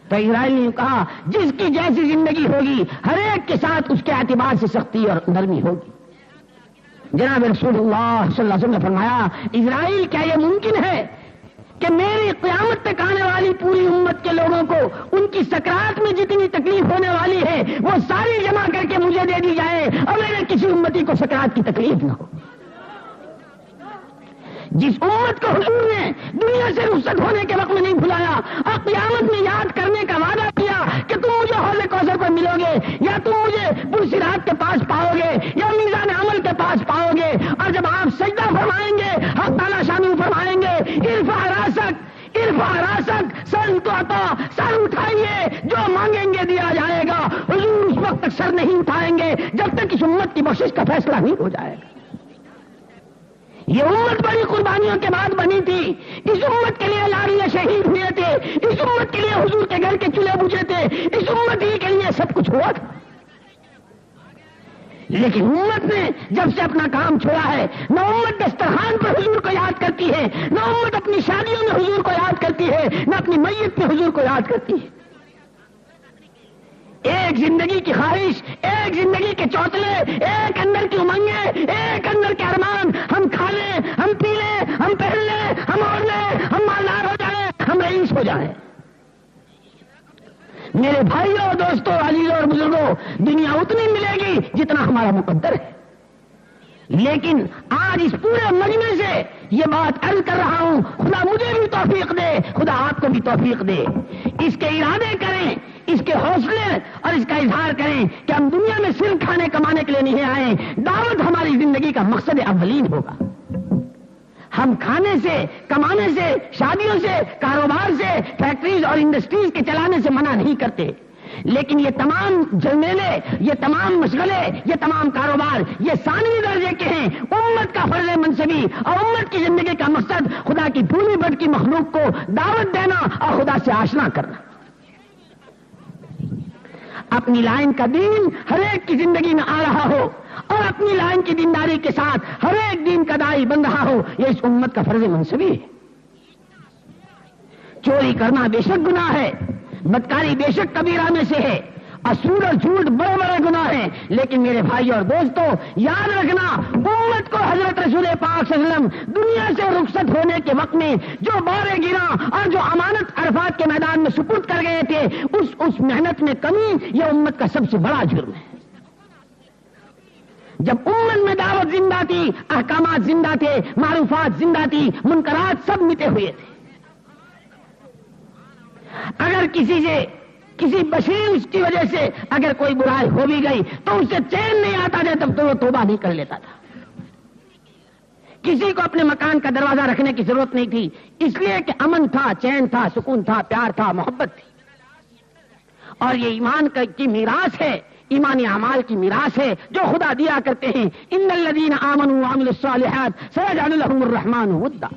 تو اسرائیل نے کہا جس کی جیسی زندگی ہوگی ہر ایک کے ساتھ اس کے اعتبار سے سختی اور نرمی ہوگی۔ جناب رسول اللہ صلی اللہ علیہ وسلم نے فرمایا اسرائیل، کیا یہ ممکن ہے کہ میری قیامت تک آنے والی پوری امت کے لوگوں کو ان کی سکرات میں جتنی تکلیف ہونے والی ہے وہ ساری جمع کر کے مجھے دے دی جائے اور میرے کسی امتی کو سکرات کی تکلیف نہ ہو؟ جس امت کو حضور نے دنیا سے رخصت ہونے کے وقت میں نہیں بھلایا اور قیامت میں یاد کرنے کا وعدہ کیا کہ تم مجھے حوض کوثر پر ملو گے، یا تم مجھے پرصراط کے پاس پاؤ گے، یا میزان عمل کے پاس پاؤ گے، اور جب آپ سجدہ فرمائیں گے حق تعالیٰ شامل فرمائیں گے ارفع راسک سر اٹھاتا، سر اٹھائیے، جو مانگیں گے دیا جائے گا۔ حضور اس وقت تک سر نہیں اٹھائیں گے جب تک اس امت کی بخشش کا فیصلہ نہیں ہو جائے گا۔ یہ امت بڑی قربانیوں کے بعد بنی تھی، اس امت کے لیے لاڑیاں شہید ہوئے تھے، اس امت کے لیے حضور کے گھر کے چولہے بجھے تھے، اس امت ہی کے لیے سب کچھ ہوا تھا، لیکن امت نے جب سے اپنا کام چھوڑا ہے، نہ امت دسترخوان پر حضور کو یاد کرتی ہے، نہ امت اپنی شادیوں میں حضور کو یاد کرتی ہے، نہ اپنی میت پہ حضور کو یاد کرتی ہے۔ ایک زندگی کی خواہش، ایک زندگی کے چوتلے، ایک اندر کی امنگیں، ایک اندر کے ارمان، ہم کھا لیں، ہم پی لیں، ہم پہن لیں، ہم اوڑھ لیں، ہم مالدار ہو جائیں، ہم رئیس ہو جائیں۔ میرے بھائیوں، دوستوں، عزیزوں اور بزرگوں، دنیا اتنی ملے گی جتنا ہمارا مقدر ہے، لیکن آج اس پورے مجمع سے یہ بات عرض کر رہا ہوں، خدا مجھے بھی توفیق دے، خدا آپ کو بھی توفیق دے، اس کے ارادے کریں، اس کے حوصلے اور اس کا اظہار کریں کہ ہم دنیا میں صرف کھانے کمانے کے لیے نہیں آئے، دعوت ہماری زندگی کا مقصد اولین ہوگا۔ ہم کھانے سے، کمانے سے، شادیوں سے، کاروبار سے، فیکٹریز اور انڈسٹریز کے چلانے سے منع نہیں کرتے، لیکن یہ تمام جھمیلے، یہ تمام مشغلے، یہ تمام کاروبار یہ ثانوی درجے کے ہیں۔ امت کا فرض منصبی اور امت کی زندگی کا مقصد خدا کی بھولی بھٹ کی مخلوق کو دعوت دینا اور خدا سے آشنا کرنا۔ اپنی لائن کا دین ہر ایک کی زندگی میں آ رہا ہو اور اپنی لائن کی دینداری کے ساتھ ہر ایک دین کا داعی بن رہا ہو، یہ اس امت کا فرض منصبی ہے۔ چوری کرنا بے شک گناہ ہے، بدکاری بے شک کبیرہ میں سے ہے، اور سود اور جھوٹ بڑے بڑے گناہ ہیں، لیکن میرے بھائیوں اور دوستوں یاد رکھنا، امت کو حضرت رسول پاک صلی اللہ علیہ وسلم دنیا سے رخصت ہونے کے وقت میں جو بارے گرا اور جو امانت عرفات کے میدان میں سپرد کر گئے تھے، اس محنت میں کمی یہ امت کا سب سے بڑا جرم ہے۔ جب امت میں دعوت زندہ تھی، احکامات زندہ تھے، معروفات زندہ تھی، منکرات سب مٹے ہوئے تھے۔ اگر کسی بشیر کی وجہ سے اگر کوئی برائی ہو بھی گئی تو اسے چین نہیں آتا تھا، تب تو وہ توبہ نہیں کر لیتا تھا۔ کسی کو اپنے مکان کا دروازہ رکھنے کی ضرورت نہیں تھی، اس لیے کہ امن تھا، چین تھا، سکون تھا، پیار تھا، محبت تھی۔ اور یہ ایمان کی میراث ہے، ایمانی اعمال کی میراث ہے جو خدا دیا کرتے ہیں۔ ان الذین آمنوا وعملوا الصالحات سیجعل لهم الرحمن ودا۔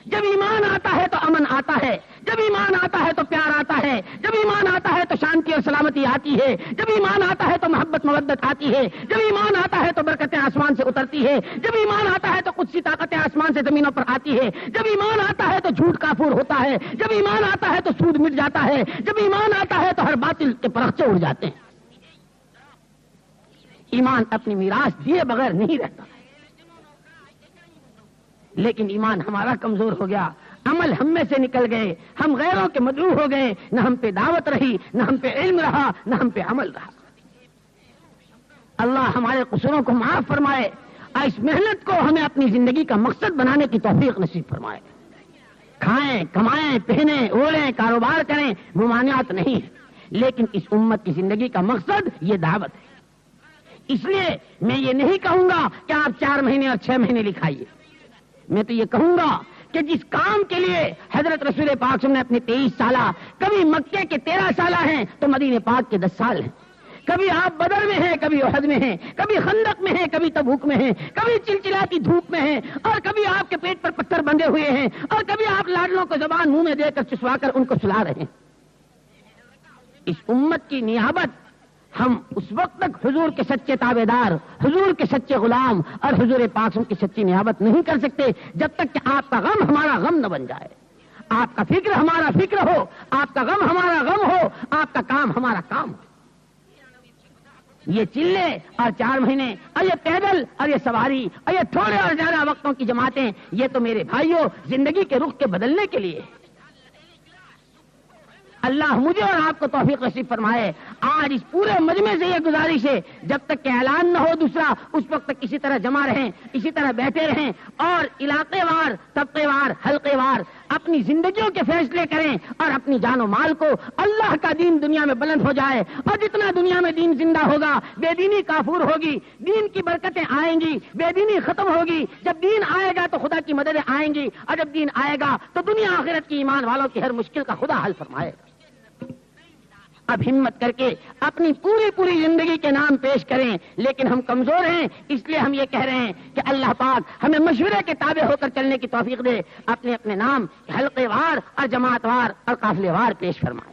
جب ایمان آتا ہے تو امن آتا ہے، جب ایمان آتا ہے تو پیار آتا ہے، جب ایمان آتا ہے تو شانتی اور سلامتی آتی ہے، جب ایمان آتا ہے تو محبت مودت آتی ہے، جب ایمان آتا ہے تو برکتیں آسمان سے اترتی ہے، جب ایمان آتا ہے تو قدسی طاقتیں آسمان سے زمینوں پر آتی ہے، جب ایمان آتا ہے تو جھوٹ کافور ہوتا ہے، جب ایمان آتا ہے تو سود مٹ جاتا ہے، جب ایمان آتا ہے تو ہر باطل کے پرخچے اڑ جاتے ہیں۔ ایمان اپنی میراث دیے بغیر نہیں رہتا، لیکن ایمان ہمارا کمزور ہو گیا، عمل ہم میں سے نکل گئے، ہم غیروں کے مدعو ہو گئے، نہ ہم پہ دعوت رہی، نہ ہم پہ علم رہا، نہ ہم پہ عمل رہا۔ اللہ ہمارے قصوروں کو معاف فرمائے اور اس محنت کو ہمیں اپنی زندگی کا مقصد بنانے کی توفیق نصیب فرمائے۔ کھائیں، کمائیں، پہنیں، اوڑھیں، کاروبار کریں، ممانعت نہیں ہے، لیکن اس امت کی زندگی کا مقصد یہ دعوت ہے۔ اس لیے میں یہ نہیں کہوں گا کہ آپ 4 مہینے اور 6 مہینے لکھائیے، میں تو یہ کہوں گا کہ جس کام کے لیے حضرت رسول پاک صلی اللہ علیہ وسلم نے اپنے 23 سالہ، کبھی مکے کے 13 سالہ ہیں تو مدینہ پاک کے 10 سال ہیں، کبھی آپ بدر میں ہیں، کبھی احد میں ہیں، کبھی خندق میں ہیں، کبھی تبوک میں ہیں، کبھی چلچلاتی دھوپ میں ہیں، اور کبھی آپ کے پیٹ پر پتھر بندھے ہوئے ہیں، اور کبھی آپ لاڈلوں کو زبان منہ میں دے کر چسوا کر ان کو سلا رہے ہیں۔ اس امت کی نیابت ہم اس وقت تک حضور کے سچے تابع دار، حضور کے سچے غلام اور حضور پاک کی سچی نیابت نہیں کر سکتے جب تک کہ آپ کا غم ہمارا غم نہ بن جائے، آپ کا فکر ہمارا فکر ہو، آپ کا غم ہمارا غم ہو، آپ کا کام ہمارا کام ہو۔ یہ چلے اور 4 مہینے اور یہ پیدل اور یہ سواری اور یہ تھوڑے اور زیادہ وقتوں کی جماعتیں، یہ تو میرے بھائیوں زندگی کے رخ کے بدلنے کے لیے۔ اللہ مجھے اور آپ کو توفیق نصیب فرمائے۔ آج اس پورے مجمع سے یہ گزارش ہے، جب تک کہ اعلان نہ ہو دوسرا، اس وقت تک اسی طرح جمع رہیں، اسی طرح بیٹھے رہیں، اور علاقے وار، طبقے وار، حلقے وار اپنی زندگیوں کے فیصلے کریں اور اپنی جان و مال کو اللہ کا دین دنیا میں بلند ہو جائے۔ اور جتنا دنیا میں دین زندہ ہوگا، بے دینی کافور ہوگی، دین کی برکتیں آئیں گی، بے دینی ختم ہوگی۔ جب دین آئے گا تو خدا کی مددیں آئیں گی، اور جب دین آئے گا تو دنیا آخرت کی ایمان والوں کی ہر مشکل کا خدا حل فرمائے گا۔ اب ہمت کر کے اپنی پوری زندگی کے نام پیش کریں، لیکن ہم کمزور ہیں، اس لیے ہم یہ کہہ رہے ہیں کہ اللہ پاک ہمیں مشورے کے تابع ہو کر چلنے کی توفیق دے، اپنے اپنے نام حلقے وار اور جماعت وار اور قافلے وار پیش فرمائے۔